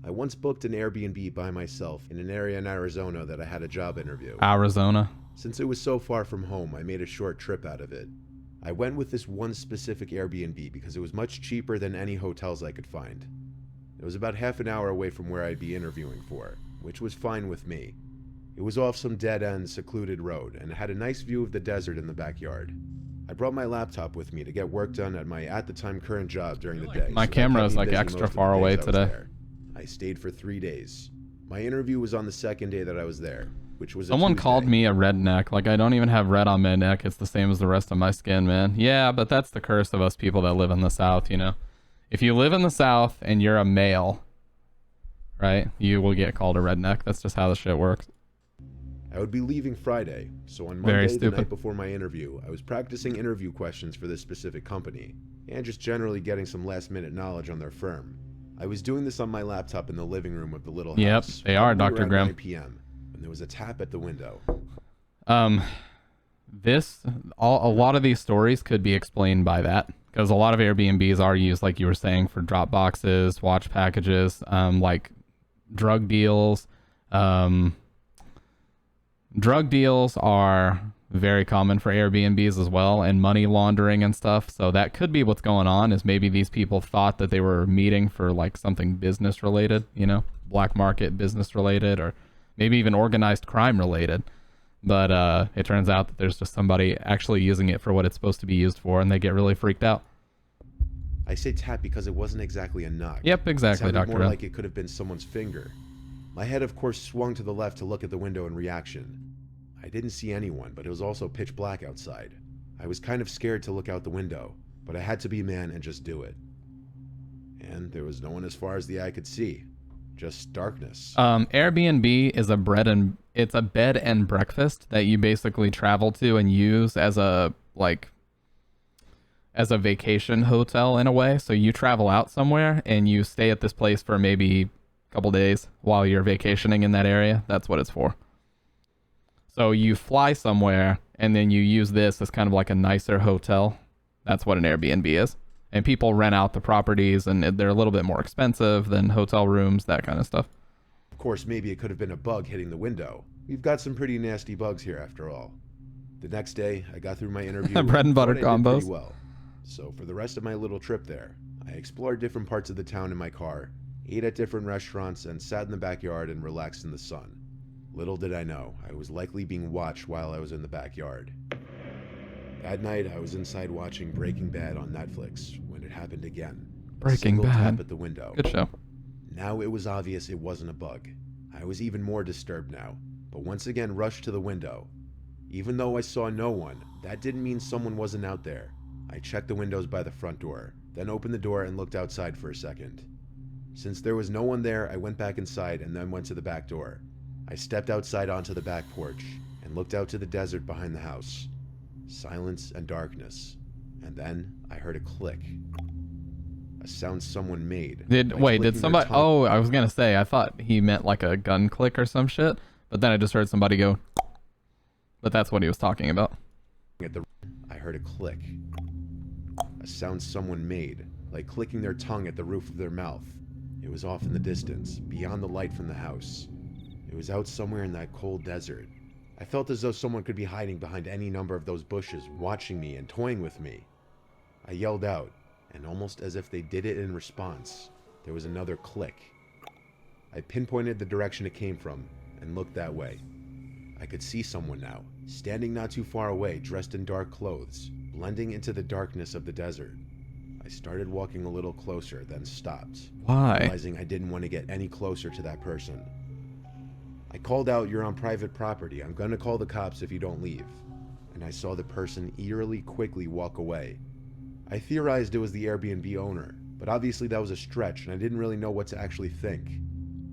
I once booked an Airbnb by myself in an area in Arizona that I had a job interview. Arizona. Since it was so far from home, I made a short trip out of it. I went with this one specific Airbnb because it was much cheaper than any hotels I could find. It was about half an hour away from where I'd be interviewing for, which was fine with me. It was off some dead-end, secluded road, and it had a nice view of the desert in the backyard. I brought my laptop with me to get work done at my at-the-time current job during the day. My camera is like extra far away today. I stayed for 3 days. My interview was on the second day that I was there, which was Someone called me a redneck. Like, I don't even have red on my neck. It's the same as the rest of my skin, man. Yeah, but that's the curse of us people that live in the South, If you live in the South and you're a male, right, you will get called a redneck. That's just how the shit works. I would be leaving Friday, so on Monday, the night before my interview, I was practicing interview questions for this specific company, and just generally getting some last-minute knowledge on their firm. I was doing this on my laptop in the living room of the little house. Yep, they are, Dr. Grimm. 9 p.m. when there was a tap at the window. A lot of these stories could be explained by that, because a lot of Airbnbs are used, like you were saying, for drop boxes, watch packages, like drug deals. Drug deals are very common for Airbnbs as well, and money laundering and stuff. So that could be what's going on, is maybe these people thought that they were meeting for like something business related, black market business related, or maybe even organized crime related. But it turns out that there's just somebody actually using it for what it's supposed to be used for, and they get really freaked out. I say tap because it wasn't exactly a knock. Yep, exactly, Dr. More like it could have been someone's finger. My head, of course, swung to the left to look at the window in reaction. I didn't see anyone, but it was also pitch black outside. I was kind of scared to look out the window, but I had to be a man and just do it. And there was no one as far as the eye could see. Just darkness. Airbnb is a bed and breakfast that you basically travel to and use as a vacation hotel in a way. So you travel out somewhere and you stay at this place for maybe couple days while you're vacationing in that area. That's what it's for. So you fly somewhere and then you use this as kind of like a nicer hotel. That's what an Airbnb is. And people rent out the properties and they're a little bit more expensive than hotel rooms, that kind of stuff. Of course, maybe it could have been a bug hitting the window. We've got some pretty nasty bugs here after all. The next day, I got through my interview. Bread and butter I did combos. pretty well. So for the rest of my little trip there, I explored different parts of the town in my car, ate at different restaurants, and sat in the backyard and relaxed in the sun. Little did I know, I was likely being watched while I was in the backyard. That night, I was inside watching Breaking Bad on Netflix when it happened again. Breaking Bad. Tap at the window. Good show. Now it was obvious it wasn't a bug. I was even more disturbed now, but once again rushed to the window. Even though I saw no one, that didn't mean someone wasn't out there. I checked the windows by the front door, then opened the door and looked outside for a second. Since there was no one there, I went back inside and then went to the back door. I stepped outside onto the back porch and looked out to the desert behind the house. Silence and darkness. And then I heard a click. A sound someone made. Did somebody... Oh, I was gonna say, I thought he meant like a gun click or some shit, but then I just heard somebody go... But that's what he was talking about. I heard a click. A sound someone made, like clicking their tongue at the roof of their mouth. It was off in the distance, beyond the light from the house. It was out somewhere in that cold desert. I felt as though someone could be hiding behind any number of those bushes, watching me and toying with me. I yelled out, and almost as if they did it in response, there was another click. I pinpointed the direction it came from, and looked that way. I could see someone now, standing not too far away, dressed in dark clothes, blending into the darkness of the desert. I started walking a little closer, then stopped. Why? Realizing I didn't want to get any closer to that person. I called out, "You're on private property. I'm gonna call the cops if you don't leave." And I saw the person eerily quickly walk away. I theorized it was the Airbnb owner, but obviously that was a stretch and I didn't really know what to actually think.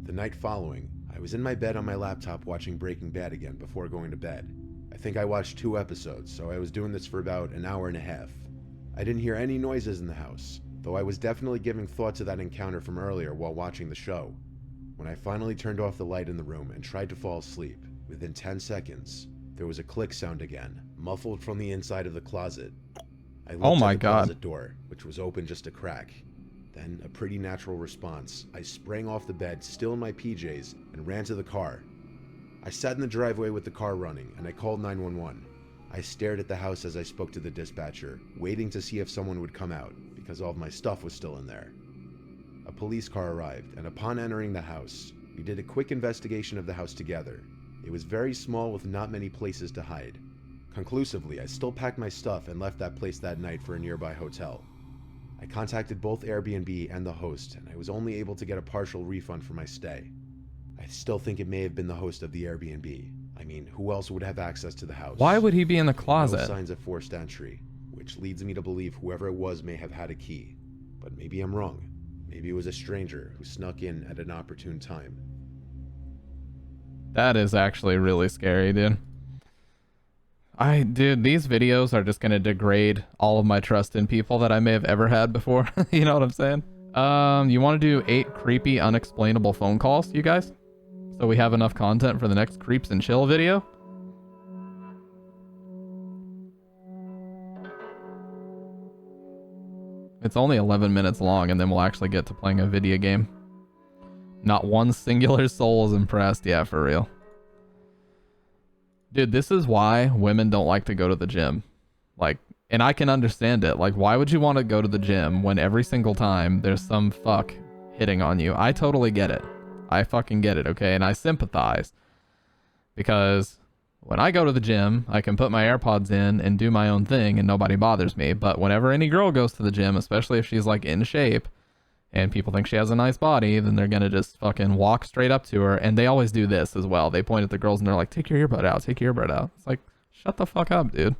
The night following, I was in my bed on my laptop watching Breaking Bad again before going to bed. I think I watched 2 episodes, so I was doing this for about an hour and a half. I didn't hear any noises in the house, though I was definitely giving thought to that encounter from earlier while watching the show. When I finally turned off the light in the room and tried to fall asleep, within 10 seconds, there was a click sound again, muffled from the inside of the closet. I looked at the closet door, which was open just a crack. Then, a pretty natural response, I sprang off the bed, still in my PJs, and ran to the car. I sat in the driveway with the car running, and I called 911. I stared at the house as I spoke to the dispatcher, waiting to see if someone would come out, because all of my stuff was still in there. A police car arrived, and upon entering the house, we did a quick investigation of the house together. It was very small with not many places to hide. Conclusively, I still packed my stuff and left that place that night for a nearby hotel. I contacted both Airbnb and the host, and I was only able to get a partial refund for my stay. I still think it may have been the host of the Airbnb. I mean, who else would have access to the house? Why would he be in the closet? No signs of forced entry, which leads me to believe whoever it was may have had a key. But maybe I'm wrong. Maybe it was a stranger who snuck in at an opportune time. That is actually really scary, dude. Dude, these videos are just gonna degrade all of my trust in people that I may have ever had before. You know what I'm saying? You want to do 8 creepy, unexplainable phone calls, you guys? So we have enough content for the next Creeps and Chill video? It's only 11 minutes long, and then we'll actually get to playing a video game. Not one singular soul is impressed. Yeah, for real. Dude, this is why women don't like to go to the gym. Like, and I can understand it. Like, why would you want to go to the gym when every single time there's some fuck hitting on you? I totally get it. I fucking get it, okay? And I sympathize. Because when I go to the gym, I can put my AirPods in and do my own thing and nobody bothers me. But whenever any girl goes to the gym, especially if she's like in shape and people think she has a nice body, then they're gonna just fucking walk straight up to her. And they always do this as well. They point at the girls and they're like, take your earbud out, take your earbud out. It's like, shut the fuck up, dude.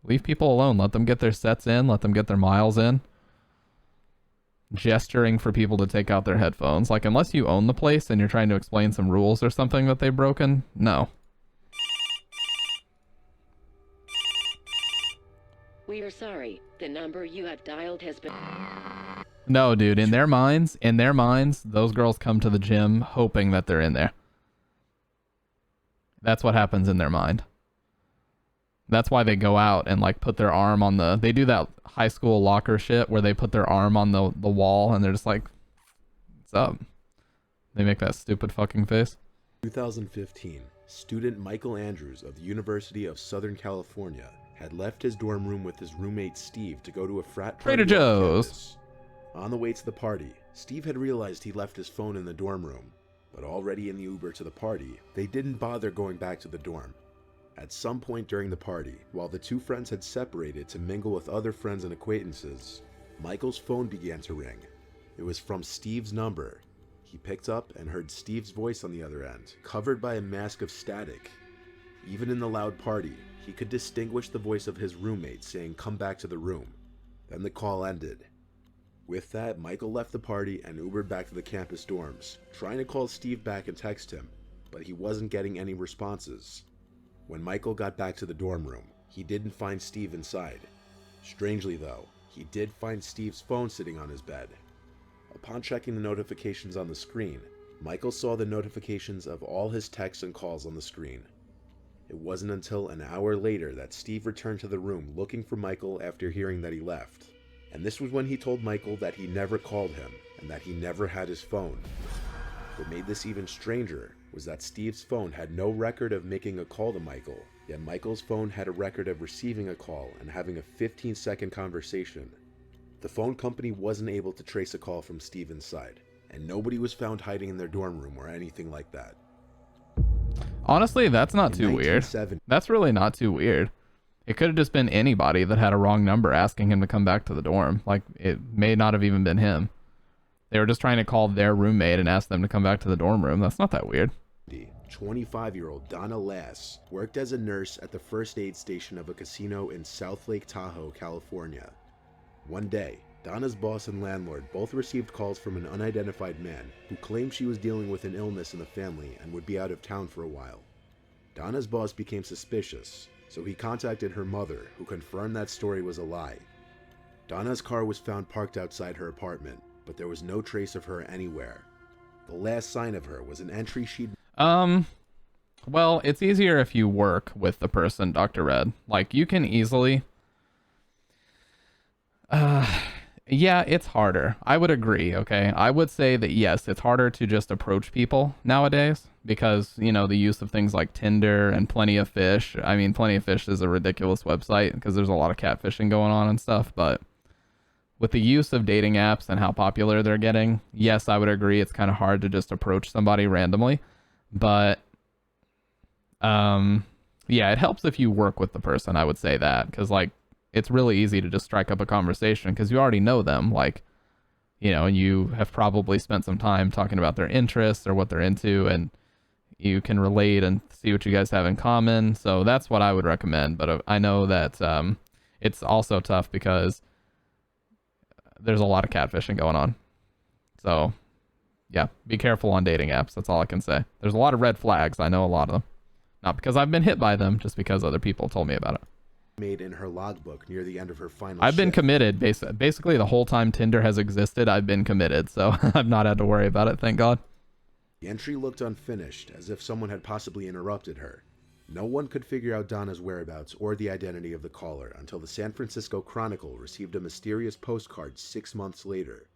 Leave people alone. Let them get their sets in. Let them get their miles in. Gesturing for people to take out their headphones. Like, unless you own the place and you're trying to explain some rules or something that they've broken, no. We are sorry. The number you have dialed has been... No, dude, in their minds, those girls come to the gym hoping that they're in there. That's what happens in their mind. That's why they go out and like put their arm on they do that high school locker shit where they put their arm on the wall and they're just like, what's up? They make that stupid fucking face. 2015, student Michael Andrews of the University of Southern California had left his dorm room with his roommate Steve to go to a frat party. Trader Joe's. On the way to the party, Steve had realized he left his phone in the dorm room, but already in the Uber to the party, they didn't bother going back to the dorm. At some point during the party, while the two friends had separated to mingle with other friends and acquaintances, Michael's phone began to ring. It was from Steve's number. He picked up and heard Steve's voice on the other end, covered by a mask of static. Even in the loud party, he could distinguish the voice of his roommate saying, "Come back to the room." Then the call ended. With that, Michael left the party and Ubered back to the campus dorms, trying to call Steve back and text him, but he wasn't getting any responses. When Michael got back to the dorm room, he didn't find Steve inside. Strangely though, he did find Steve's phone sitting on his bed. Upon checking the notifications on the screen, Michael saw the notifications of all his texts and calls on the screen. It wasn't until an hour later that Steve returned to the room looking for Michael after hearing that he left. And this was when he told Michael that he never called him and that he never had his phone. What made this even stranger was that Steve's phone had no record of making a call to Michael, yet Michael's phone had a record of receiving a call and having a 15-second conversation. The phone company wasn't able to trace a call from Steve inside, and nobody was found hiding in their dorm room or anything like that. Honestly, that's not too weird. That's really not too weird. It could have just been anybody that had a wrong number asking him to come back to the dorm. Like, it may not have even been him. They were just trying to call their roommate and ask them to come back to the dorm room. That's not that weird. 25-year-old Donna Lass worked as a nurse at the first aid station of a casino in South Lake Tahoe, California. One day, Donna's boss and landlord both received calls from an unidentified man who claimed she was dealing with an illness in the family and would be out of town for a while. Donna's boss became suspicious, so he contacted her mother, who confirmed that story was a lie. Donna's car was found parked outside her apartment, but there was no trace of her anywhere. The last sign of her was an entry she'd... Well, it's easier if you work with the person, Dr. Red. Like, you can easily... Yeah, it's harder. I would agree, okay? I would say that, yes, it's harder to just approach people nowadays because, you know, the use of things like Tinder and Plenty of Fish. I mean, Plenty of Fish is a ridiculous website because there's a lot of catfishing going on and stuff, but with the use of dating apps and how popular they're getting, yes, I would agree it's kind of hard to just approach somebody randomly, but, yeah, it helps if you work with the person, I would say that, because, like, it's really easy to just strike up a conversation because you already know them, like, you know, and you have probably spent some time talking about their interests or what they're into, and you can relate and see what you guys have in common. So that's what I would recommend. But I know that it's also tough because there's a lot of catfishing going on. So yeah, be careful on dating apps. That's all I can say. There's a lot of red flags. I know a lot of them. Not because I've been hit by them, just because other people told me about it. Made in her logbook near the end of her final I've been shift. committed. Basically, the whole time Tinder has existed, I've been committed. So I've not had to worry about it, thank God. The entry looked unfinished, as if someone had possibly interrupted her. No one could figure out Donna's whereabouts or the identity of the caller until the San Francisco Chronicle received a mysterious postcard 6 months later.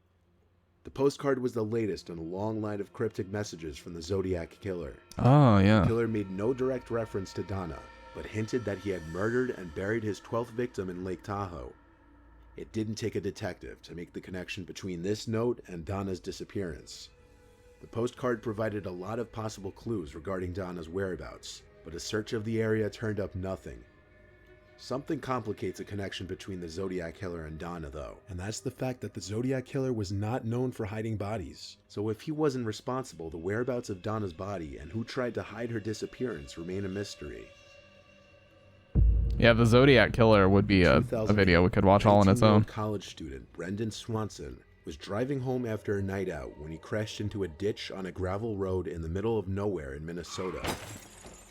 The postcard was the latest in a long line of cryptic messages from the Zodiac Killer. Oh, yeah. The killer made no direct reference to Donna, but hinted that he had murdered and buried his 12th victim in Lake Tahoe. It didn't take a detective to make the connection between this note and Donna's disappearance. The postcard provided a lot of possible clues regarding Donna's whereabouts, but a search of the area turned up nothing. Something complicates a connection between the Zodiac Killer and Donna, though, and that's the fact that the Zodiac Killer was not known for hiding bodies. So if he wasn't responsible, the whereabouts of Donna's body and who tried to hide her disappearance remain a mystery. Yeah, the Zodiac Killer would be a video we could watch all on its own. College student Brendan Swanson was driving home after a night out when he crashed into a ditch on a gravel road in the middle of nowhere in Minnesota.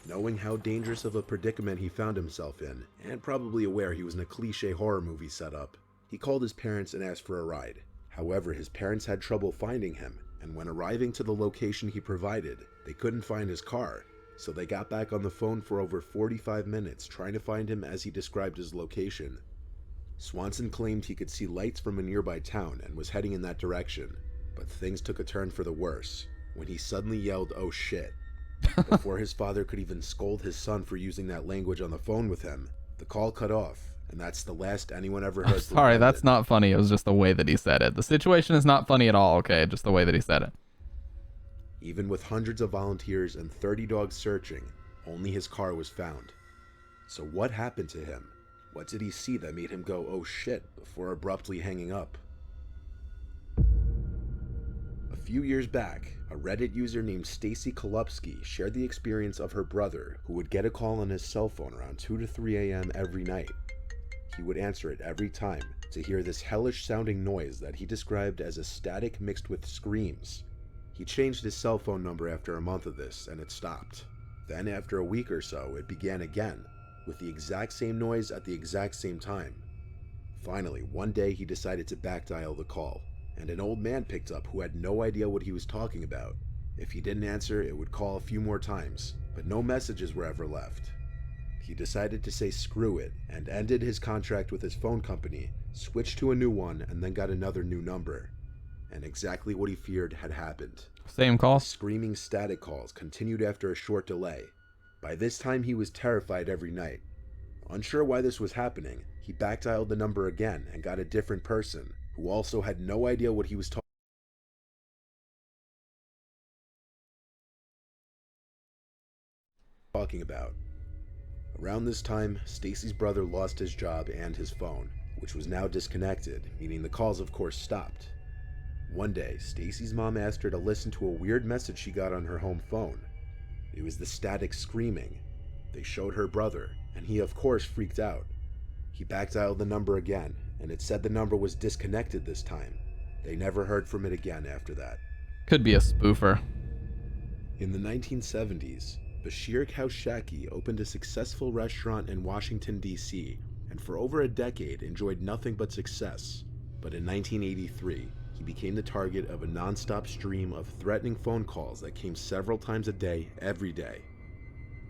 Knowing how dangerous of a predicament he found himself in, and probably aware he was in a cliche horror movie setup, he called his parents and asked for a ride. However, his parents had trouble finding him, and when arriving to the location he provided, they couldn't find his car, so they got back on the phone for over 45 minutes trying to find him as he described his location. Swanson claimed he could see lights from a nearby town and was heading in that direction, but things took a turn for the worse when he suddenly yelled, "Oh shit." Before his father could even scold his son for using that language on the phone with him, the call cut off, and that's the last anyone ever heard from Sorry, London. that's not funny. It was just the way that he said it. The situation is not funny at all, okay? Just the way that he said it. Even with hundreds of volunteers and 30 dogs searching, only his car was found. So what happened to him? What did he see that made him go, "Oh shit," before abruptly hanging up? A few years back, a Reddit user named Stacy Kolupski shared the experience of her brother who would get a call on his cell phone around 2 to 3 a.m. every night. He would answer it every time to hear this hellish sounding noise that he described as a static mixed with screams. He changed his cell phone number after a month of this and it stopped. Then after a week or so, it began again, with the exact same noise at the exact same time. Finally, one day he decided to back dial the call, and an old man picked up who had no idea what he was talking about. If he didn't answer, it would call a few more times, but no messages were ever left. He decided to say screw it and ended his contract with his phone company, switched to a new one, and then got another new number. And exactly what he feared had happened. Same call? The screaming static calls continued after a short delay. By this time he was terrified every night. Unsure why this was happening, he back-dialed the number again and got a different person, who also had no idea what he was talking about. Around this time, Stacy's brother lost his job and his phone, which was now disconnected, meaning the calls of course stopped. One day, Stacy's mom asked her to listen to a weird message she got on her home phone. It was the static screaming. They showed her brother, and he of course freaked out. He back-dialed the number again, and it said the number was disconnected this time. They never heard from it again after that. Could be a spoofer. In the 1970s, Bashir Kaushaki opened a successful restaurant in Washington, D.C., and for over a decade enjoyed nothing but success. But in 1983, he became the target of a non-stop stream of threatening phone calls that came several times a day, every day.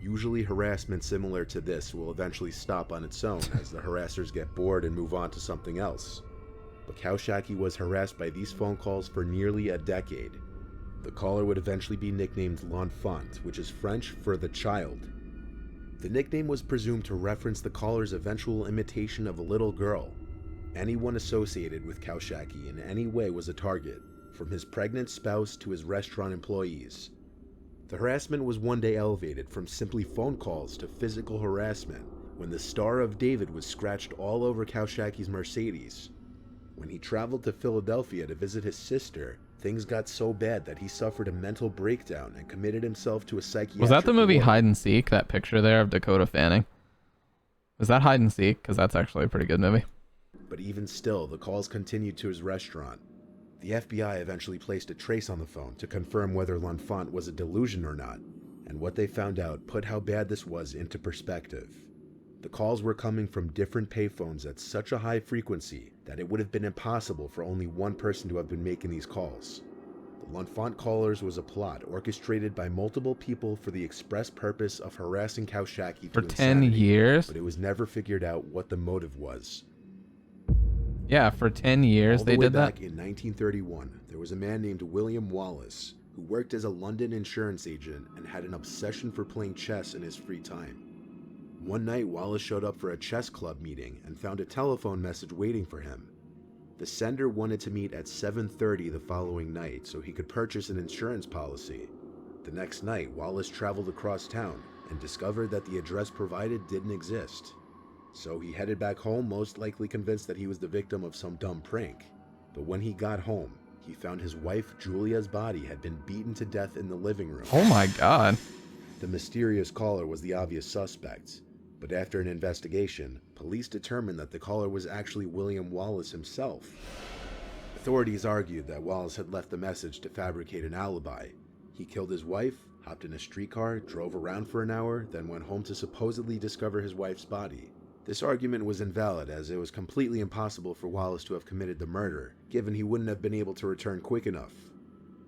Usually harassment similar to this will eventually stop on its own as the harassers get bored and move on to something else. But Kaushaki was harassed by these phone calls for nearly a decade. The caller would eventually be nicknamed L'Enfant, which is French for the child. The nickname was presumed to reference the caller's eventual imitation of a little girl. Anyone associated with Kaushaki in any way was a target, from his pregnant spouse to his restaurant employees. The harassment was one day elevated from simply phone calls to physical harassment when the Star of David was scratched all over Kaushaki's Mercedes. When he traveled to Philadelphia to visit his sister, things got so bad that he suffered a mental breakdown and committed himself to a psychiatric Was that the movie ward. Hide and Seek, that picture there of Dakota Fanning? Was that Hide and Seek? Because that's actually a pretty good movie. But even still, the calls continued to his restaurant. The FBI eventually placed a trace on the phone to confirm whether L'Enfant was a delusion or not, and what they found out put how bad this was into perspective. The calls were coming from different payphones at such a high frequency that it would have been impossible for only one person to have been making these calls. The L'Enfant callers was a plot orchestrated by multiple people for the express purpose of harassing Kaushaki For to 10 insanity, years? but it was never figured out what the motive was. Yeah, for 10 years All they the way did that? back in 1931, there was a man named William Wallace who worked as a London insurance agent and had an obsession for playing chess in his free time. One night, Wallace showed up for a chess club meeting and found a telephone message waiting for him. The sender wanted to meet at 7:30 the following night so he could purchase an insurance policy. The next night, Wallace traveled across town and discovered that the address provided didn't exist. So he headed back home, most likely convinced that he was the victim of some dumb prank. But when he got home, he found his wife Julia's body had been beaten to death in the living room. Oh my god. The mysterious caller was the obvious suspect, but after an investigation, police determined that the caller was actually William Wallace himself. Authorities argued that Wallace had left the message to fabricate an alibi. He killed his wife, hopped in a streetcar, drove around for an hour, then went home to supposedly discover his wife's body. This argument was invalid as it was completely impossible for Wallace to have committed the murder, given he wouldn't have been able to return quick enough.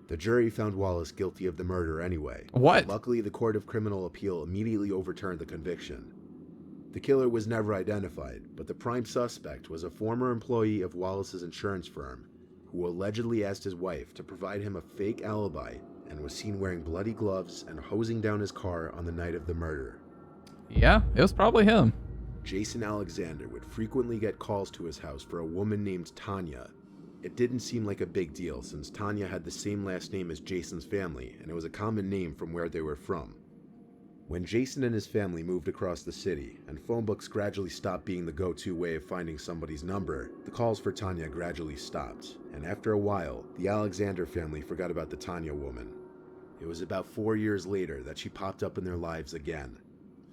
The jury found Wallace guilty of the murder anyway. What? Luckily, the Court of Criminal Appeal immediately overturned the conviction. The killer was never identified, but the prime suspect was a former employee of Wallace's insurance firm, who allegedly asked his wife to provide him a fake alibi and was seen wearing bloody gloves and hosing down his car on the night of the murder. Yeah, it was probably him. Jason Alexander would frequently get calls to his house for a woman named Tanya. It didn't seem like a big deal since Tanya had the same last name as Jason's family, and it was a common name from where they were from. When Jason and his family moved across the city, and phone books gradually stopped being the go-to way of finding somebody's number, the calls for Tanya gradually stopped, and after a while, the Alexander family forgot about the Tanya woman. It was about 4 years later that she popped up in their lives again.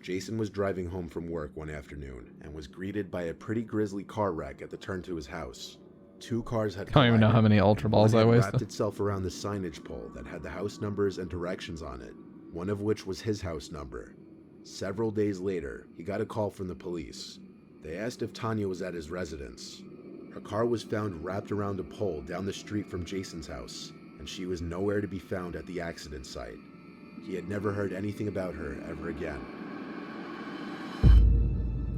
Jason was driving home from work one afternoon and was greeted by a pretty grisly car wreck at the turn to his house. 2 cars had I don't even know how many Ultra Balls I wasted. Wrapped itself around the signage pole that had the house numbers and directions on it, one of which was his house number. Several days later, he got a call from the police. They asked if Tanya was at his residence. Her car was found wrapped around a pole down the street from Jason's house, and she was nowhere to be found at the accident site. He had never heard anything about her ever again.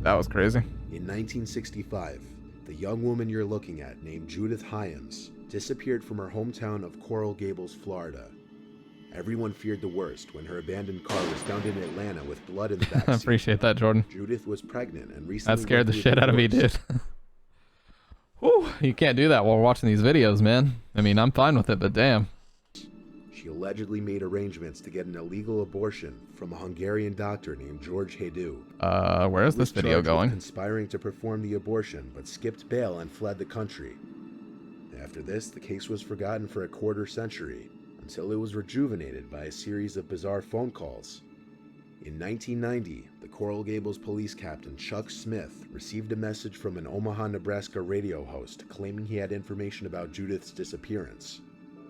That was crazy. In 1965, the young woman you're looking at, named Judith Hyams, disappeared from her hometown of Coral Gables, Florida. Everyone feared the worst when her abandoned car was found in Atlanta with blood in the backseat. I appreciate that, Jordan. Judith was pregnant and recently... That scared the shit out of me, dude. Whew, you can't do that while we're watching these videos, man. I mean, I'm fine with it, but damn. She allegedly made arrangements to get an illegal abortion from a Hungarian doctor named George Hajdu. Where is this video going? Conspiring to perform the abortion, but skipped bail and fled the country. After this, the case was forgotten for a quarter century, until it was rejuvenated by a series of bizarre phone calls. In 1990, the Coral Gables police captain Chuck Smith received a message from an Omaha, Nebraska radio host claiming he had information about Judith's disappearance.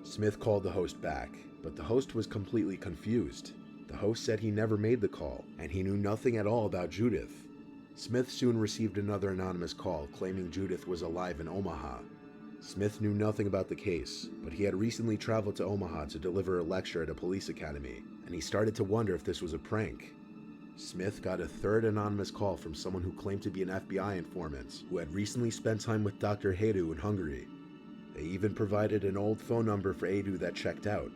Smith called the host back, but the host was completely confused. The host said he never made the call, and he knew nothing at all about Judith. Smith soon received another anonymous call claiming Judith was alive in Omaha. Smith knew nothing about the case, but he had recently traveled to Omaha to deliver a lecture at a police academy, and he started to wonder if this was a prank. Smith got a third anonymous call from someone who claimed to be an FBI informant who had recently spent time with Dr. Hajdu in Hungary. They even provided an old phone number for Hajdu that checked out.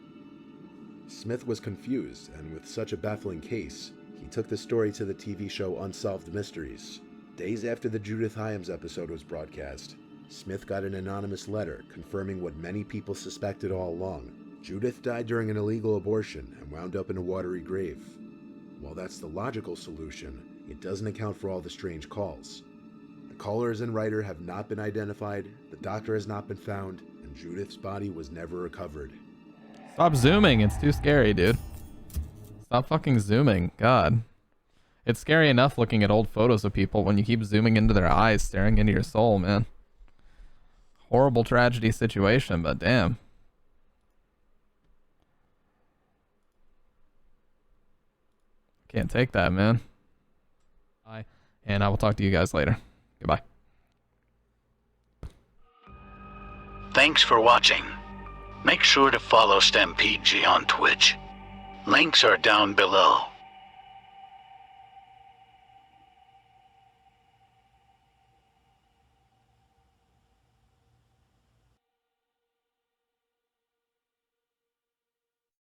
Smith was confused, and with such a baffling case, he took the story to the TV show Unsolved Mysteries. Days after the Judith Hyams episode was broadcast, Smith got an anonymous letter confirming what many people suspected all along. Judith died during an illegal abortion and wound up in a watery grave. While that's the logical solution, it doesn't account for all the strange calls. The callers and writer have not been identified, the doctor has not been found, and Judith's body was never recovered. Stop zooming, it's too scary, dude. Stop fucking zooming, God. It's scary enough looking at old photos of people when you keep zooming into their eyes, staring into your soul, man. Horrible tragedy situation, but damn. Can't take that, man. Bye. And I will talk to you guys later. Goodbye. Thanks for watching. Make sure to follow StampedeG on Twitch. Links are down below.